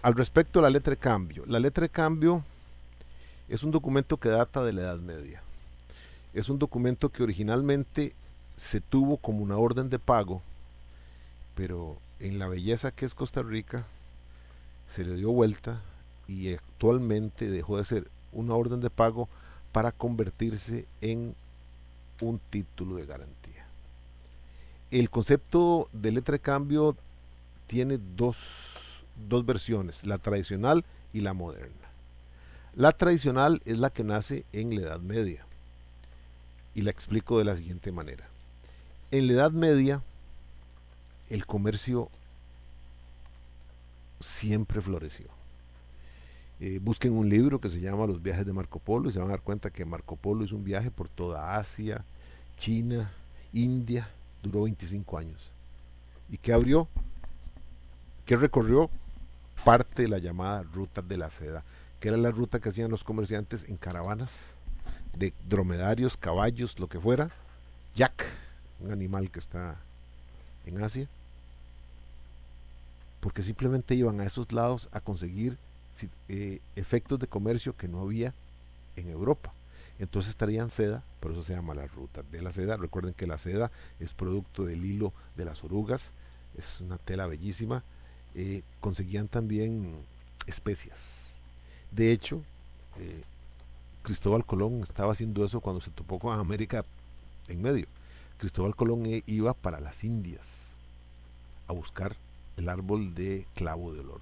Al respecto de la letra de cambio es un documento que data de la Edad Media. Es un documento que originalmente se tuvo como una orden de pago, pero en la belleza que es Costa Rica se le dio vuelta y actualmente dejó de ser una orden de pago para convertirse en un título de garantía. El concepto de letra de cambio tiene dos versiones, la tradicional y la moderna. La tradicional es la que nace en la Edad Media y la explico de la siguiente manera. En la Edad Media el comercio siempre floreció. Busquen un libro que se llama Los viajes de Marco Polo y se van a dar cuenta que Marco Polo hizo un viaje por toda Asia, China, India, duró 25 años. ¿Y qué abrió? ¿Qué recorrió? Parte de la llamada Ruta de la Seda, que era la ruta que hacían los comerciantes en caravanas de dromedarios, caballos, lo que fuera. Yak, un animal que está en Asia, porque simplemente iban a esos lados a conseguir efectos de comercio que no había en Europa. Entonces traían seda, por eso se llama la ruta de la seda. Recuerden que la seda es producto del hilo de las orugas, es una tela bellísima. Conseguían también especias. De hecho, Cristóbal Colón estaba haciendo eso cuando se topó con América en medio. Cristóbal Colón iba para las Indias a buscar el árbol de clavo de olor,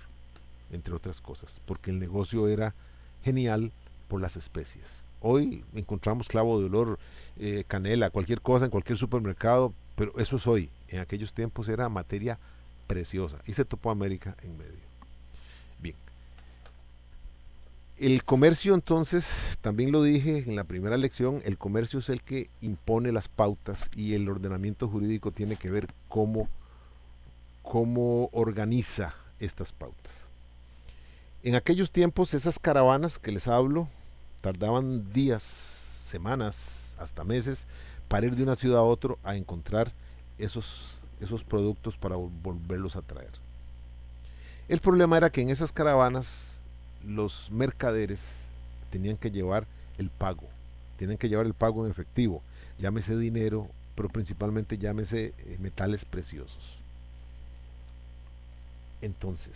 entre otras cosas, porque el negocio era genial por las especies. Hoy encontramos clavo de olor, canela, cualquier cosa en cualquier supermercado, pero eso es hoy. En aquellos tiempos era materia preciosa y se topó América en medio. Bien. El comercio, entonces, también lo dije en la primera lección, el comercio es el que impone las pautas y el ordenamiento jurídico tiene que ver cómo organiza estas pautas. En aquellos tiempos esas caravanas que les hablo tardaban días, semanas, hasta meses para ir de una ciudad a otra a encontrar esos productos para volverlos a traer. El problema era que en esas caravanas los mercaderes tenían que llevar el pago, tienen que llevar el pago en efectivo, llámese dinero, pero principalmente llámese metales preciosos. Entonces,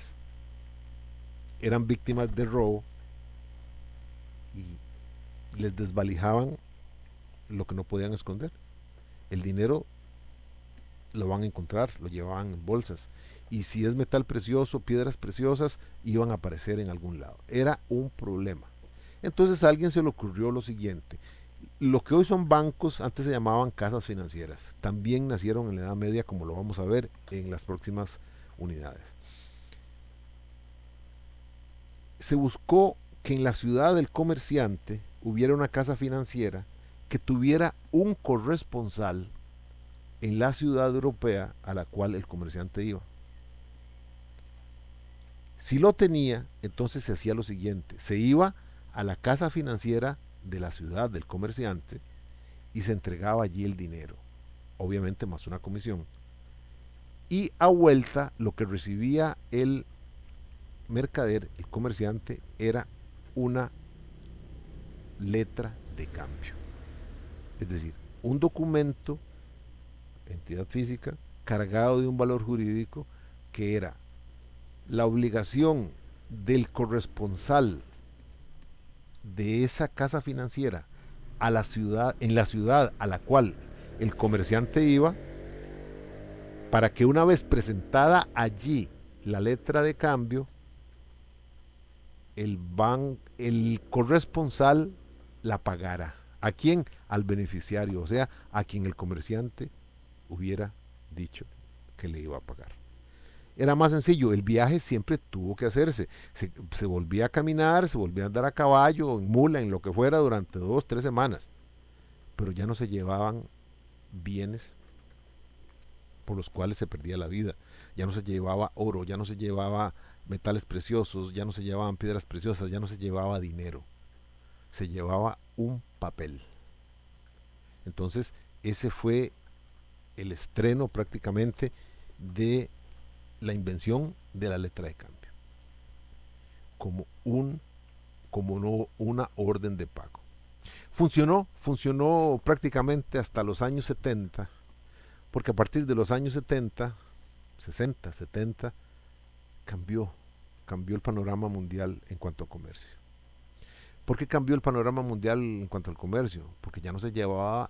eran víctimas de robo y les desvalijaban lo que no podían esconder. El dinero lo van a encontrar, lo llevaban en bolsas. Y si es metal precioso, piedras preciosas, iban a aparecer en algún lado. Era un problema. Entonces a alguien se le ocurrió lo siguiente. Lo que hoy son bancos, antes se llamaban casas financieras. También nacieron en la Edad Media, como lo vamos a ver en las próximas unidades. Se buscó que en la ciudad del comerciante hubiera una casa financiera que tuviera un corresponsal en la ciudad europea a la cual el comerciante iba. Si lo tenía, entonces se hacía lo siguiente: se iba a la casa financiera de la ciudad del comerciante y se entregaba allí el dinero, obviamente más una comisión. Y a vuelta lo que recibía el mercader, el comerciante, era una letra de cambio. Es decir, un documento, entidad física, cargado de un valor jurídico que era la obligación del corresponsal de esa casa financiera a la ciudad, en la ciudad a la cual el comerciante iba, para que una vez presentada allí la letra de cambio, el corresponsal la pagara. ¿A quién? Al beneficiario, o sea, a quien el comerciante hubiera dicho que le iba a pagar. Era más sencillo, el viaje siempre tuvo que hacerse. Se volvía a caminar, se volvía a andar a caballo, en mula, en lo que fuera, durante 2, 3 semanas. Pero ya no se llevaban bienes por los cuales se perdía la vida. Ya no se llevaba oro, ya no se llevaba metales preciosos, ya no se llevaban piedras preciosas, ya no se llevaba dinero. Se llevaba un papel. Entonces, ese fue el estreno prácticamente de la invención de la letra de cambio como no una orden de pago. Funcionó prácticamente hasta los años 70, porque a partir de los años 70, 60, 70, cambió el panorama mundial en cuanto a comercio. ¿Por qué cambió el panorama mundial en cuanto al comercio? Porque ya no se llevaba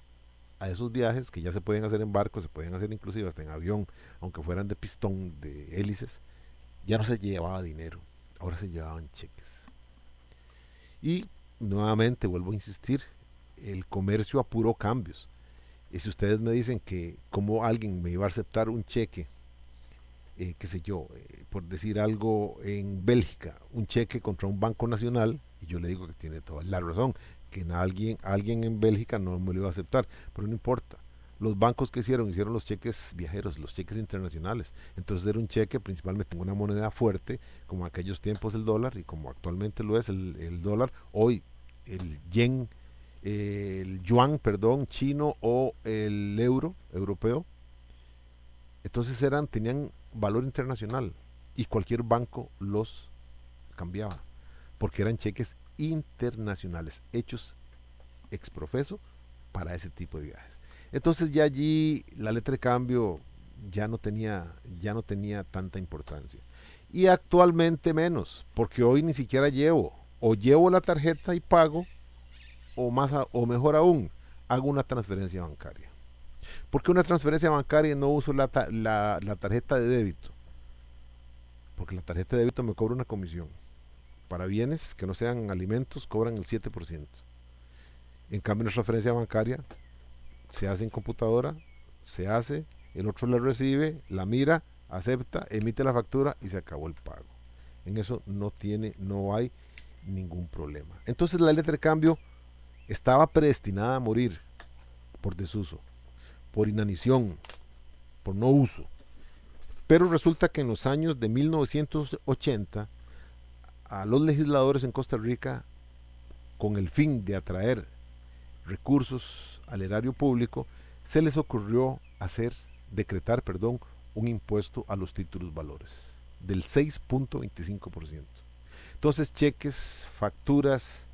a esos viajes que ya se pueden hacer en barco, se pueden hacer inclusive hasta en avión, aunque fueran de pistón, de hélices, ya no se llevaba dinero, ahora se llevaban cheques. Y nuevamente vuelvo a insistir, el comercio apuró cambios. Y si ustedes me dicen que cómo alguien me iba a aceptar un cheque, qué sé yo, por decir algo, en Bélgica, un cheque contra un banco nacional, y yo le digo que tiene toda la razón, que alguien en Bélgica no me lo iba a aceptar, pero no importa. Los bancos que hicieron los cheques viajeros, los cheques internacionales. Entonces era un cheque principalmente en una moneda fuerte, como en aquellos tiempos el dólar, y como actualmente lo es el dólar, hoy el yen, el yuan, perdón, chino, o el euro europeo. Entonces tenían valor internacional y cualquier banco los cambiaba, porque eran cheques internacionales hechos ex profeso para ese tipo de viajes. Entonces ya allí la letra de cambio ya no tenía tanta importancia. Y actualmente menos, porque hoy ni siquiera llevo la tarjeta y pago, o mejor aún, hago una transferencia bancaria. ¿Por qué una transferencia bancaria no uso la tarjeta de débito? Porque la tarjeta de débito me cobra una comisión. Para bienes que no sean alimentos cobran el 7%. En cambio, una transferencia bancaria se hace en computadora, el otro la recibe, la mira, acepta, emite la factura y se acabó el pago. En eso no hay ningún problema. Entonces la letra de cambio estaba predestinada a morir por desuso, por inanición, por no uso. Pero resulta que en los años de 1980 a los legisladores en Costa Rica, con el fin de atraer recursos al erario público, se les ocurrió decretar, un impuesto a los títulos valores del 6.25%. Entonces, cheques, facturas,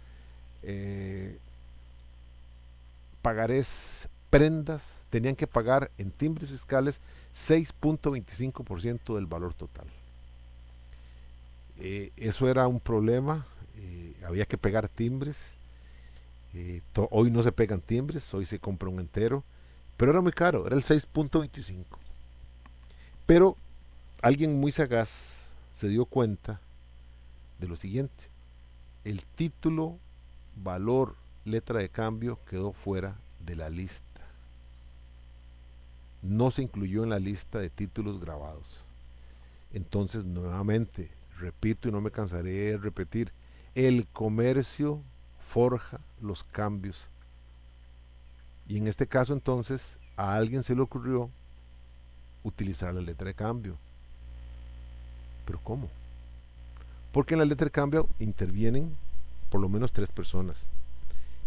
pagarés, prendas, tenían que pagar en timbres fiscales 6.25% del valor total. Eso era un problema, había que pegar timbres. Hoy no se pegan timbres, hoy se compra un entero, pero era muy caro, era el 6.25. Pero alguien muy sagaz se dio cuenta de lo siguiente: el título, valor, letra de cambio quedó fuera de la lista. No se incluyó en la lista de títulos grabados. Entonces, nuevamente, repito y no me cansaré de repetir, el comercio forja los cambios. Y en este caso, entonces, a alguien se le ocurrió utilizar la letra de cambio. ¿Pero cómo? Porque en la letra de cambio intervienen por lo menos 3 personas.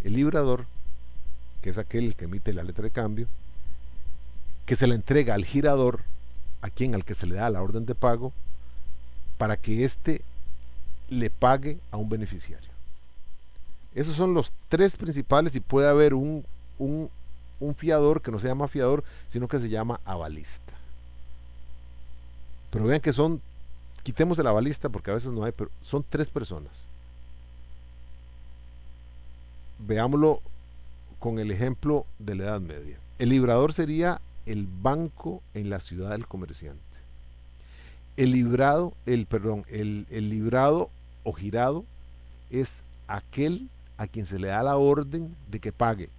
El librador, que es aquel que emite la letra de cambio, que se la entrega al girador, al que se le da la orden de pago, para que éste le pague a un beneficiario. Esos son los 3 principales, y puede haber un fiador que no se llama fiador, sino que se llama avalista. Pero vean que quitemos el avalista porque a veces no hay, pero son 3 personas. Veámoslo con el ejemplo de la Edad Media. El librador sería el banco en la ciudad del comerciante. El librado o girado es aquel a quien se le da la orden de que pague.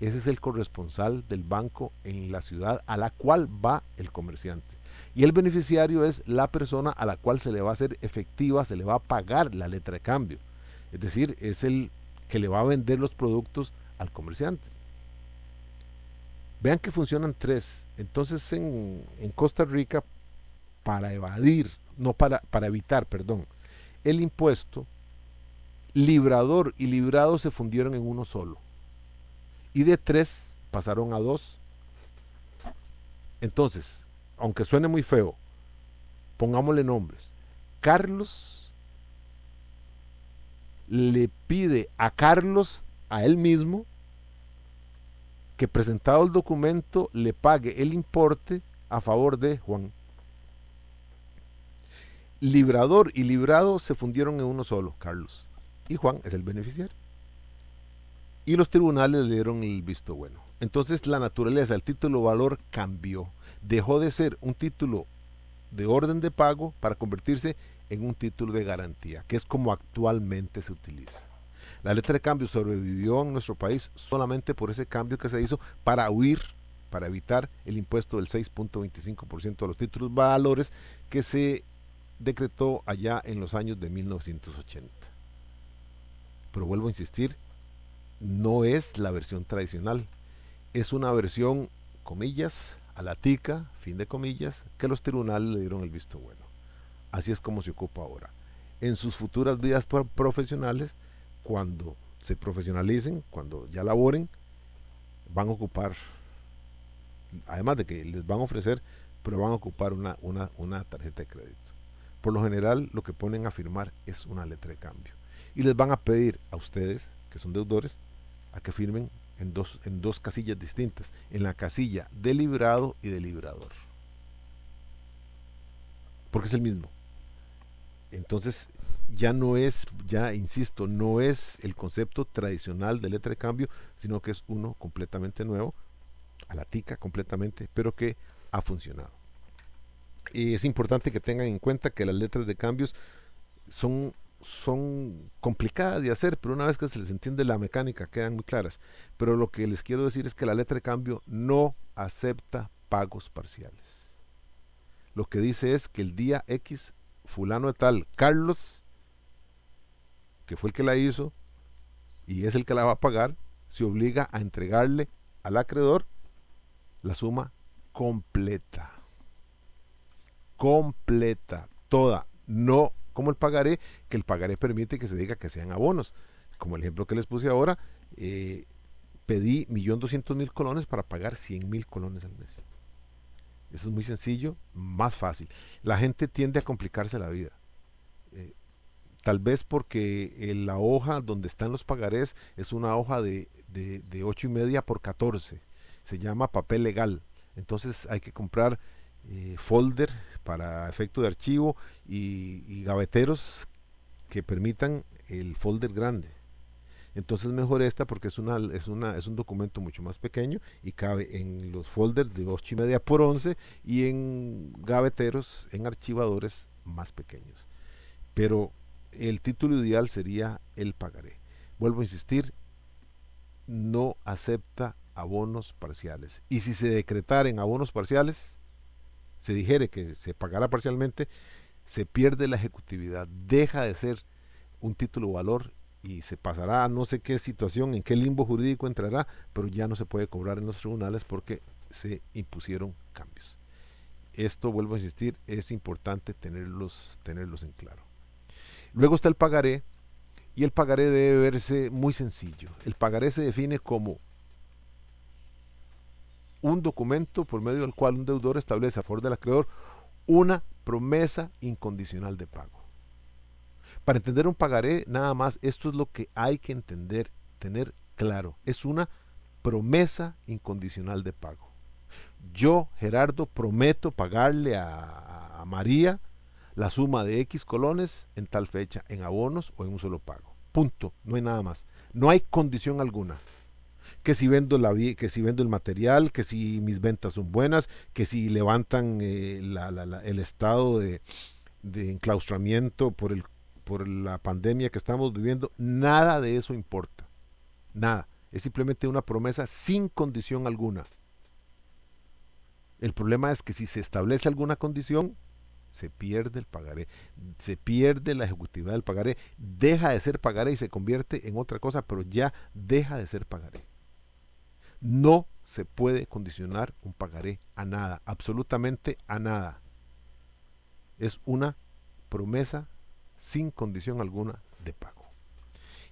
Ese es el corresponsal del banco en la ciudad a la cual va el comerciante. Y el beneficiario es la persona a la cual se le va a hacer efectiva, se le va a pagar la letra de cambio. Es decir, es el que le va a vender los productos al comerciante. Vean que funcionan 3. Entonces en Costa Rica, para evitar el impuesto, librador y librado se fundieron en uno solo. Y de 3 pasaron a 2. Entonces, aunque suene muy feo, pongámosle nombres. Carlos le pide a Carlos, a él mismo, que presentado el documento le pague el importe a favor de Juan. Librador y librado se fundieron en uno solo, Carlos, y Juan es el beneficiario. Y los tribunales le dieron el visto bueno. Entonces la naturaleza del título valor cambió. Dejó de ser un título de orden de pago para convertirse en un título de garantía, que es como actualmente se utiliza. La letra de cambio sobrevivió en nuestro país solamente por ese cambio que se hizo para evitar el impuesto del 6.25% a los títulos valores que se decretó allá en los años de 1980. Pero vuelvo a insistir, no es la versión tradicional, es una versión, comillas, a la tica, fin de comillas, que los tribunales le dieron el visto bueno. Así es como se ocupa ahora. En sus futuras vidas profesionales, cuando se profesionalicen, cuando ya laboren, van a ocupar, además de que les van a ofrecer, pero van a ocupar una tarjeta de crédito. Por lo general, lo que ponen a firmar es una letra de cambio. Y les van a pedir a ustedes, que son deudores, a que firmen en dos casillas distintas, en la casilla de librado y de librador. Porque es el mismo. Entonces, insisto, no es el concepto tradicional de letra de cambio, sino que es uno completamente nuevo, a la tica completamente, pero que ha funcionado. Y es importante que tengan en cuenta que las letras de cambios son complicadas de hacer, pero una vez que se les entiende la mecánica quedan muy claras. Pero lo que les quiero decir es que la letra de cambio no acepta pagos parciales. Lo que dice es que el día X, fulano de tal, Carlos, que fue el que la hizo y es el que la va a pagar, se obliga a entregarle al acreedor la suma completa, toda, no como el pagaré, que el pagaré permite que se diga que sean abonos. Como el ejemplo que les puse ahora, pedí 1.200.000 colones para pagar 100.000 colones al mes. Eso es muy sencillo, más fácil. La gente tiende a complicarse la vida. Eh, Tal vez porque la hoja donde están los pagarés es una hoja de 8,5 por 14. Se llama papel legal. Entonces hay que comprar folder para efecto de archivo y gaveteros que permitan el folder grande. Entonces mejor esta porque es un documento mucho más pequeño y cabe en los folders de 8,5 por 11 y en gaveteros, en archivadores más pequeños. Pero el título ideal sería el pagaré. Vuelvo a insistir, no acepta abonos parciales. Y si se decretara en abonos parciales, se dijere que se pagará parcialmente, se pierde la ejecutividad, deja de ser un título valor y se pasará a no sé qué situación, en qué limbo jurídico entrará, pero ya no se puede cobrar en los tribunales porque se impusieron cambios. Esto, vuelvo a insistir, es importante tenerlos en claro. Luego está el pagaré, y el pagaré debe verse muy sencillo. El pagaré se define como un documento por medio del cual un deudor establece a favor del acreedor una promesa incondicional de pago. Para entender un pagaré, nada más, esto es lo que hay que entender, tener claro. Es una promesa incondicional de pago. Yo, Gerardo, prometo pagarle a María la suma de X colones en tal fecha, en abonos o en un solo pago. Punto, no hay nada más. No hay condición alguna. Que si vendo el material, que si mis ventas son buenas, que si levantan el estado de enclaustramiento por la pandemia que estamos viviendo, nada de eso importa. Nada. Es simplemente una promesa sin condición alguna. El problema es que si se establece alguna condición, se pierde el pagaré, se pierde la ejecutividad del pagaré, deja de ser pagaré y se convierte en otra cosa, pero ya deja de ser pagaré. No se puede condicionar un pagaré a nada, absolutamente a nada. Es una promesa sin condición alguna de pago.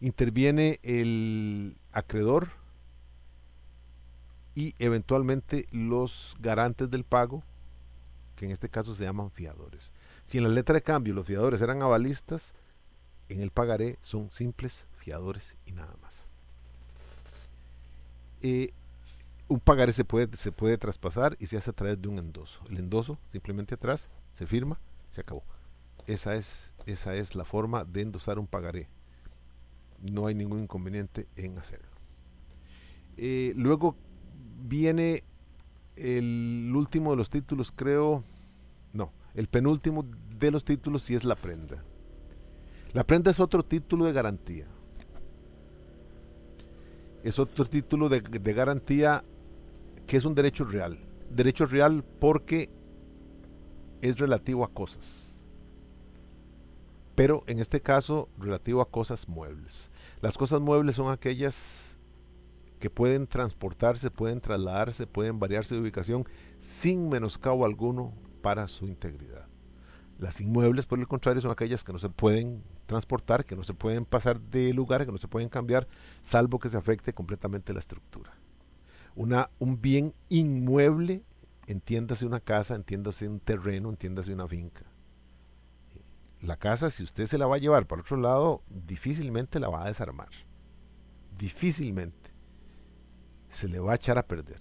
Interviene el acreedor y eventualmente los garantes del pago, que en este caso se llaman fiadores. Si en la letra de cambio los fiadores eran avalistas, en el pagaré son simples fiadores y nada más. Un pagaré se puede traspasar y se hace a través de un endoso. El endoso simplemente atrás se firma, se acabó. Esa es la forma de endosar un pagaré. No hay ningún inconveniente en hacerlo. Luego viene el último de los títulos, creo. No, el penúltimo de los títulos sí es la prenda. La prenda es otro título de garantía. Es otro título de garantía que es un derecho real. Derecho real porque es relativo a cosas. Pero en este caso relativo a cosas muebles. Las cosas muebles son aquellas que pueden transportarse, pueden trasladarse, pueden variarse de ubicación sin menoscabo alguno para su integridad. Las inmuebles, por el contrario, son aquellas que no se pueden transportar, que no se pueden pasar de lugar, que no se pueden cambiar, salvo que se afecte completamente la estructura. Un bien inmueble, entiéndase una casa, entiéndase un terreno, entiéndase una finca. La casa, si usted se la va a llevar para otro lado, difícilmente la va a desarmar. Difícilmente. Se le va a echar a perder.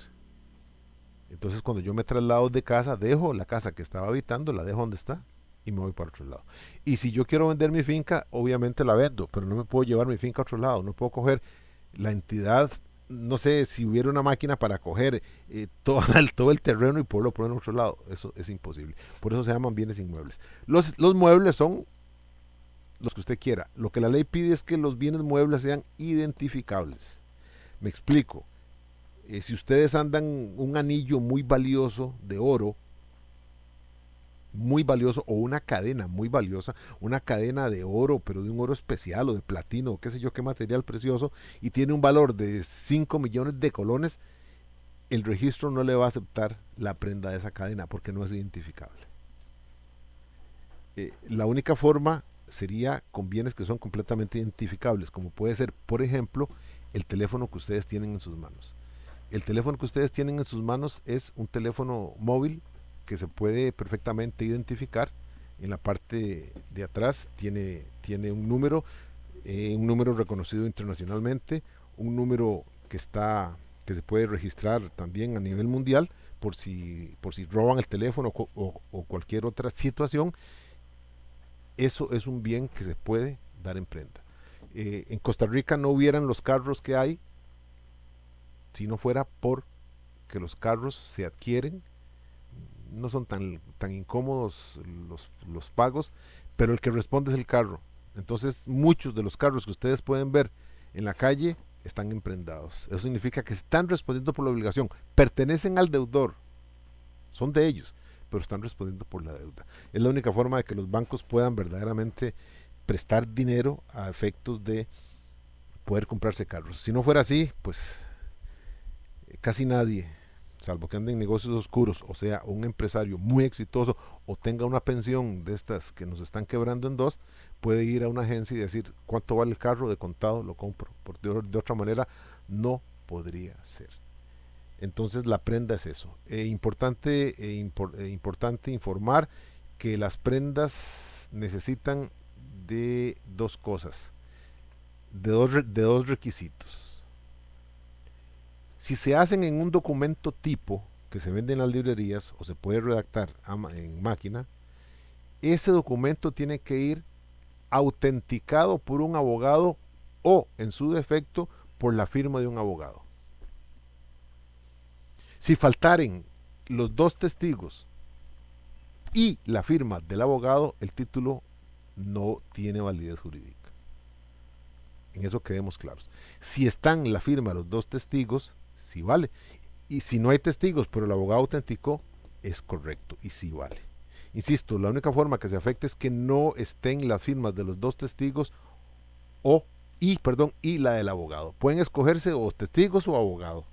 Entonces cuando yo me traslado de casa, dejo la casa que estaba habitando, la dejo donde está y me voy para otro lado. Y si yo quiero vender mi finca, obviamente la vendo, pero no me puedo llevar mi finca a otro lado. No puedo coger la entidad, no sé, si hubiera una máquina para coger todo el terreno y poderlo poner en otro lado. Eso es imposible. Por eso se llaman bienes inmuebles. Los muebles son los que usted quiera. Lo que la ley pide es que los bienes muebles sean identificables. Me explico. Si ustedes andan un anillo muy valioso de oro, muy valioso, o una cadena muy valiosa, una cadena de oro, pero de un oro especial o de platino, o qué sé yo, qué material precioso, y tiene un valor de 5 millones de colones, el registro no le va a aceptar la prenda de esa cadena porque no es identificable. La única forma sería con bienes que son completamente identificables, como puede ser, por ejemplo, el teléfono que ustedes tienen en sus manos. El teléfono que ustedes tienen en sus manos es un teléfono móvil que se puede perfectamente identificar. En la parte de atrás tiene un número reconocido internacionalmente, un número que se puede registrar también a nivel mundial por si roban el teléfono o cualquier otra situación. Eso es un bien que se puede dar en prenda. En Costa Rica no hubieran los carros que hay si no fuera por que los carros se adquieren, no son tan incómodos los pagos, pero el que responde es el carro. Entonces muchos de los carros que ustedes pueden ver en la calle están emprendados. Eso significa que están respondiendo por la obligación, pertenecen al deudor, son de ellos, pero están respondiendo por la deuda. Es la única forma de que los bancos puedan verdaderamente prestar dinero a efectos de poder comprarse carros. Si no fuera así, pues casi nadie, salvo que ande en negocios oscuros, o sea, un empresario muy exitoso o tenga una pensión de estas que nos están quebrando en dos, puede ir a una agencia y decir cuánto vale el carro, de contado lo compro. De otra manera no podría ser. Entonces la prenda es eso. Importante informar que las prendas necesitan de dos cosas, de dos requisitos. Si se hacen en un documento tipo que se vende en las librerías o se puede redactar en máquina, ese documento tiene que ir autenticado por un abogado o, en su defecto, por la firma de un abogado. Si faltaren los dos testigos y la firma del abogado, el título no tiene validez jurídica. En eso quedemos claros. Si están la firma de los dos testigos, sí vale. Y si no hay testigos, pero el abogado autenticó, es correcto y sí vale. Insisto, la única forma que se afecte es que no estén las firmas de los dos testigos y la del abogado. Pueden escogerse o testigos o abogado.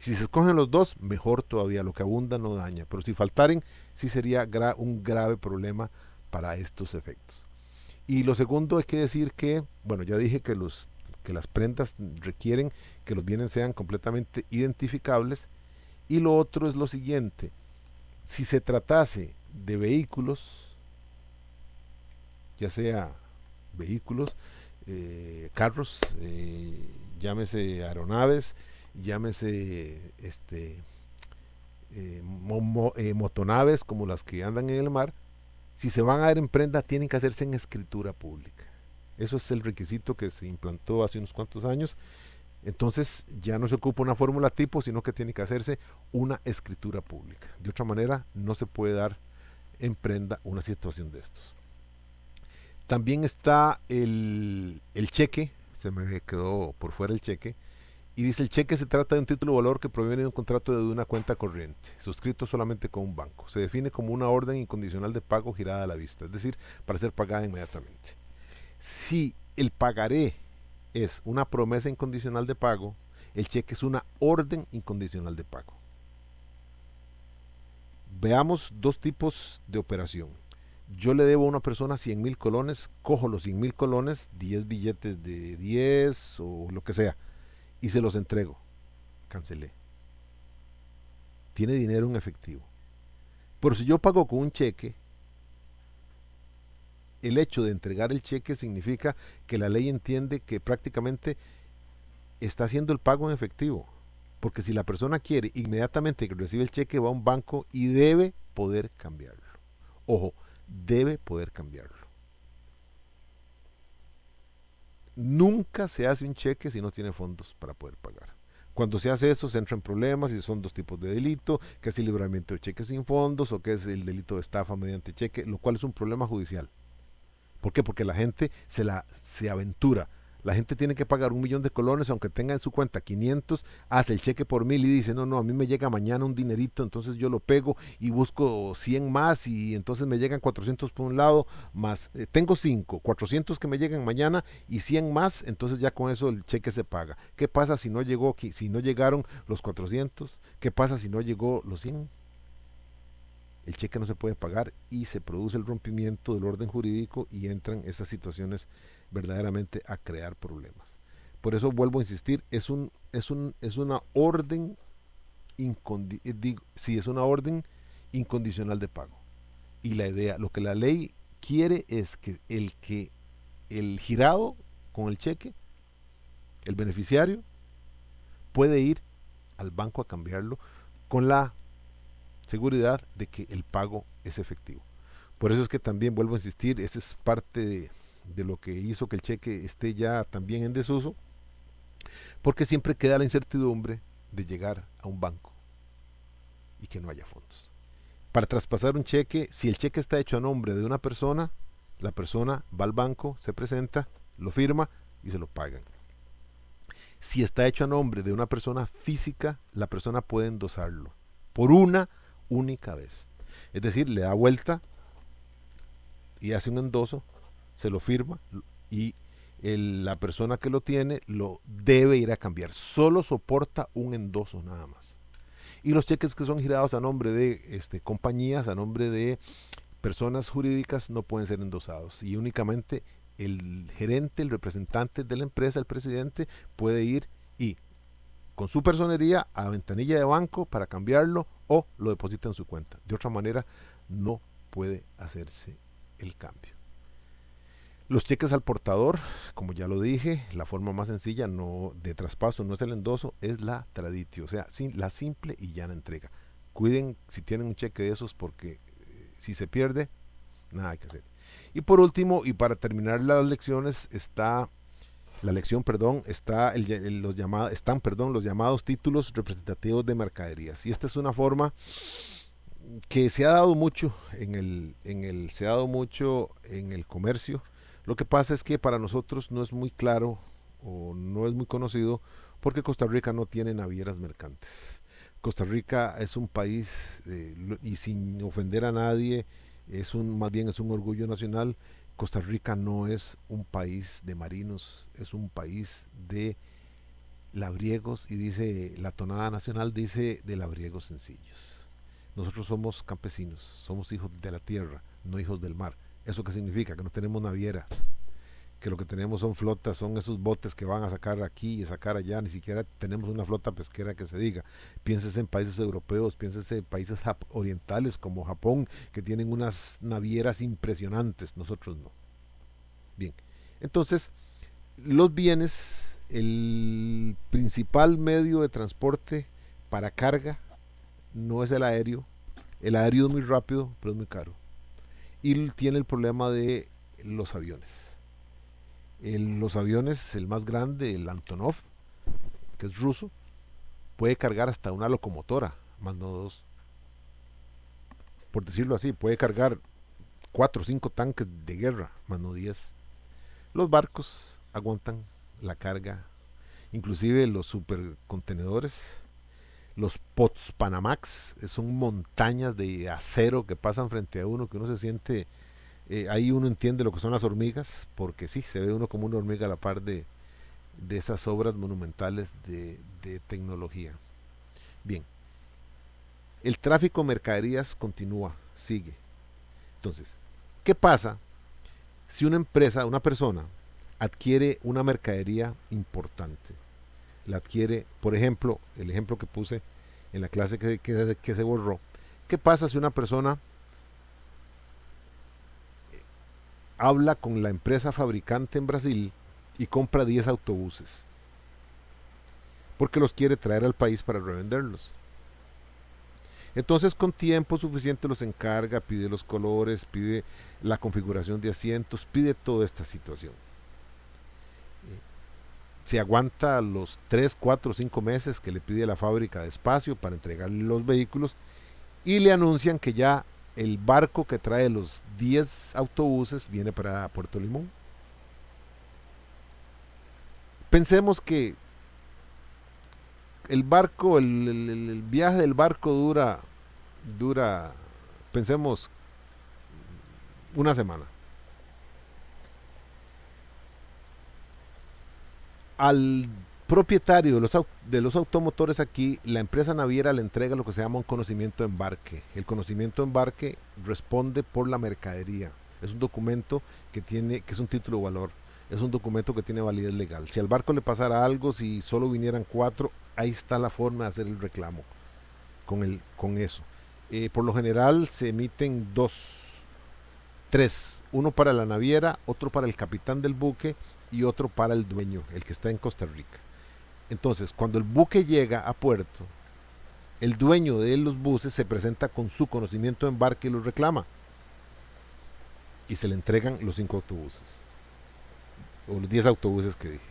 Si se escogen los dos, mejor todavía, lo que abunda no daña. Pero si faltaren, sí sería un grave problema para estos efectos. Y lo segundo hay que decir que, bueno, ya dije que las prendas requieren que los bienes sean completamente identificables. Y lo otro es lo siguiente: si se tratase de vehículos, ya sea vehículos, carros, llámese aeronaves, llámese motonaves como las que andan en el mar, si se van a dar en prenda tienen que hacerse en escritura pública. Eso es el requisito que se implantó hace unos cuantos años. Entonces ya no se ocupa una fórmula tipo, sino que tiene que hacerse una escritura pública. De otra manera no se puede dar en prenda una situación de estos. También está el cheque, se me quedó por fuera el cheque, y dice: el cheque se trata de un título de valor que proviene de un contrato de una cuenta corriente, suscrito solamente con un banco. Se define como una orden incondicional de pago girada a la vista, es decir, para ser pagada inmediatamente. Si el pagaré es una promesa incondicional de pago, el cheque es una orden incondicional de pago. Veamos dos tipos de operación. Yo le debo a una persona 100,000 colones, cojo los 100,000 colones, 10 billetes de 10 o lo que sea, y se los entrego. Cancelé. Tiene dinero en efectivo. Pero si yo pago con un cheque, el hecho de entregar el cheque significa que la ley entiende que prácticamente está haciendo el pago en efectivo. Porque si la persona quiere, inmediatamente que recibe el cheque va a un banco y debe poder cambiarlo. Ojo, debe poder cambiarlo. Nunca se hace un cheque si no tiene fondos para poder pagar. Cuando se hace eso se entra en problemas y son dos tipos de delito, que es el libramiento de cheques sin fondos o que es el delito de estafa mediante cheque, lo cual es un problema judicial. ¿Por qué? Porque la gente se aventura. La gente tiene que pagar 1,000,000 de colones, aunque tenga en su cuenta 500, hace el cheque por 1,000 y dice: no, a mí me llega mañana un dinerito, entonces yo lo pego y busco 100 más y entonces me llegan 400 por un lado, más tengo 5, 400 que me llegan mañana y 100 más, entonces ya con eso el cheque se paga. ¿Qué pasa si no llegaron los 400? ¿Qué pasa si no llegó los 100? el cheque no se puede pagar y se produce el rompimiento del orden jurídico y entran estas situaciones verdaderamente a crear problemas. Por eso vuelvo a insistir, es una orden sí, es una orden incondicional de pago. Y la idea, lo que la ley quiere es que el girado con el cheque, el beneficiario, puede ir al banco a cambiarlo con la seguridad de que el pago es efectivo. Por eso es que también vuelvo a insistir, esa es parte de lo que hizo que el cheque esté ya también en desuso, porque siempre queda la incertidumbre de llegar a un banco y que no haya fondos. Para traspasar un cheque, si el cheque está hecho a nombre de una persona, la persona va al banco, se presenta, lo firma y se lo pagan. Si está hecho a nombre de una persona física, la persona puede endosarlo por una única vez. Es decir, le da vuelta y hace un endoso, se lo firma y la persona que lo tiene lo debe ir a cambiar. Solo soporta un endoso nada más. Y los cheques que son girados a nombre de compañías, a nombre de personas jurídicas, no pueden ser endosados. Y únicamente el gerente, el representante de la empresa, el presidente, puede ir y con su personería a ventanilla de banco para cambiarlo o lo deposita en su cuenta. De otra manera, no puede hacerse el cambio. Los cheques al portador, como ya lo dije, la forma más sencilla de traspaso no es el endoso, es la traditio, o sea, la simple y llana entrega. Cuiden si tienen un cheque de esos porque si se pierde, nada hay que hacer. Y por último, y para terminar las lecciones, está los llamados títulos representativos de mercaderías. Y esta es una forma que se ha dado mucho se ha dado mucho en el comercio. Lo que pasa es que para nosotros no es muy claro o no es muy conocido porque Costa Rica no tiene navieras mercantes. Costa Rica es un país, y sin ofender a nadie, más bien es un orgullo nacional. Costa Rica no es un país de marinos, es un país de labriegos y dice, la tonada nacional dice de labriegos sencillos. Nosotros somos campesinos, somos hijos de la tierra, no hijos del mar. ¿Eso qué significa? Que no tenemos navieras, que lo que tenemos son flotas, son esos botes que van a sacar aquí y sacar allá, ni siquiera tenemos una flota pesquera que se diga. Piénsese en países europeos, piénsese en países orientales como Japón, que tienen unas navieras impresionantes, nosotros no. Bien, entonces, los bienes, el principal medio de transporte para carga no es el aéreo es muy rápido, pero es muy caro. Y tiene el problema de los aviones. Los aviones, el más grande, el Antonov, que es ruso, puede cargar hasta una locomotora, más no dos. Por decirlo así, puede cargar 4 o 5 tanques de guerra, más no 10. Los barcos aguantan la carga, inclusive los supercontenedores, los POTS Panamax, son montañas de acero que pasan frente a uno, que uno se siente, ahí uno entiende lo que son las hormigas, porque sí, se ve uno como una hormiga a la par de esas obras monumentales de tecnología. Bien, el tráfico de mercaderías continúa, sigue. Entonces, ¿qué pasa si una empresa, una persona, adquiere una mercadería importante? La adquiere, por ejemplo, el ejemplo que puse en la clase que se borró. ¿Qué pasa si una persona habla con la empresa fabricante en Brasil y compra 10 autobuses? Porque los quiere traer al país para revenderlos. Entonces con tiempo suficiente los encarga, pide los colores, pide la configuración de asientos, pide toda esta situación. Se aguanta los 3, 4, 5 meses que le pide la fábrica de espacio para entregarle los vehículos y le anuncian que ya el barco que trae los 10 autobuses viene para Puerto Limón. Pensemos que el viaje del barco dura, pensemos, una semana. Al propietario de los automotores aquí, la empresa naviera le entrega lo que se llama un conocimiento de embarque. El conocimiento de embarque responde por la mercadería. Es un documento que es un título de valor. Es un documento que tiene validez legal. Si al barco le pasara algo, si solo vinieran 4, ahí está la forma de hacer el reclamo con eso. Por lo general se emiten 3, uno para la naviera, otro para el capitán del buque y otro para el dueño, el que está en Costa Rica. Entonces, cuando el buque llega a puerto, el dueño de los buses se presenta con su conocimiento de embarque y lo reclama. Y se le entregan los 5 autobuses, o los 10 autobuses que dije.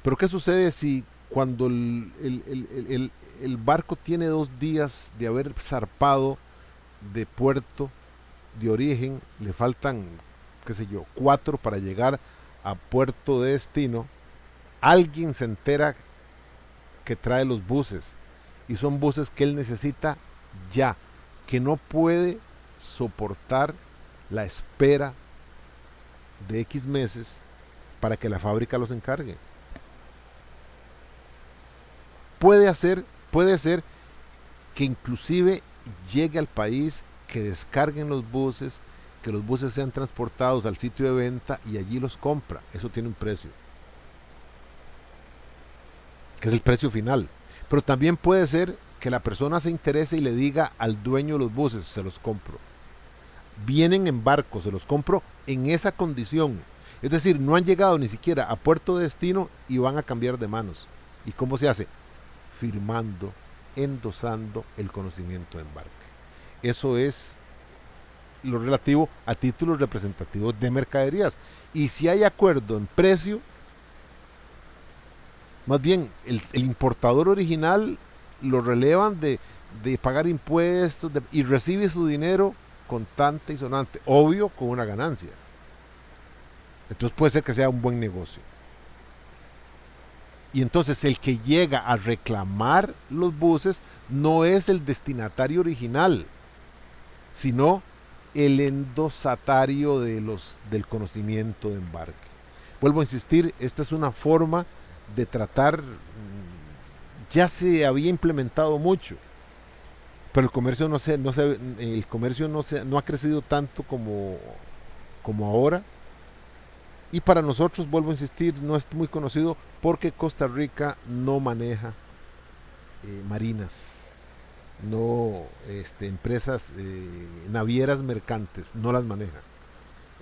Pero ¿qué sucede si cuando el barco tiene 2 días de haber zarpado de puerto de origen, le faltan, qué sé yo, 4 para llegar a puerto de destino? Alguien se entera que trae los buses y son buses que él necesita ya, que no puede soportar la espera de X meses para que la fábrica los encargue. Puede ser que inclusive llegue al país, que descarguen los buses, que los buses sean transportados al sitio de venta y allí los compra. Eso tiene un precio, que es el precio final. Pero también puede ser que la persona se interese y le diga al dueño de los buses, se los compro. Vienen en barco, se los compro en esa condición. Es decir, no han llegado ni siquiera a puerto de destino y van a cambiar de manos. ¿Y cómo se hace? Firmando, endosando el conocimiento de embarque. Eso es lo relativo a títulos representativos de mercaderías. Y si hay acuerdo en precio, más bien el importador original lo relevan de pagar impuestos y recibe su dinero contante y sonante, obvio con una ganancia. Entonces puede ser que sea un buen negocio. Y entonces el que llega a reclamar los buses no es el destinatario original, sino el endosatario del conocimiento de embarque. Vuelvo a insistir, esta es una forma de tratar, ya se había implementado mucho, pero el comercio no ha crecido tanto como ahora. Y para nosotros, vuelvo a insistir, no es muy conocido porque Costa Rica no maneja marinas, no empresas navieras mercantes, no las maneja.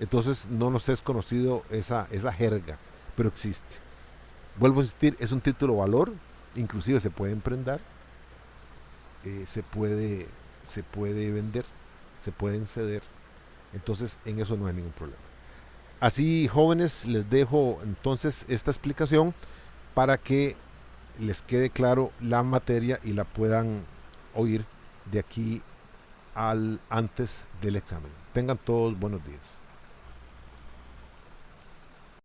Entonces no nos es conocido esa jerga, pero existe. Vuelvo a insistir, es un título valor, inclusive se puede emprender, se puede vender, se pueden ceder. Entonces en eso no hay ningún problema. Así, jóvenes, les dejo entonces esta explicación para que les quede claro la materia y la puedan oír de aquí al antes del examen. Tengan todos buenos días.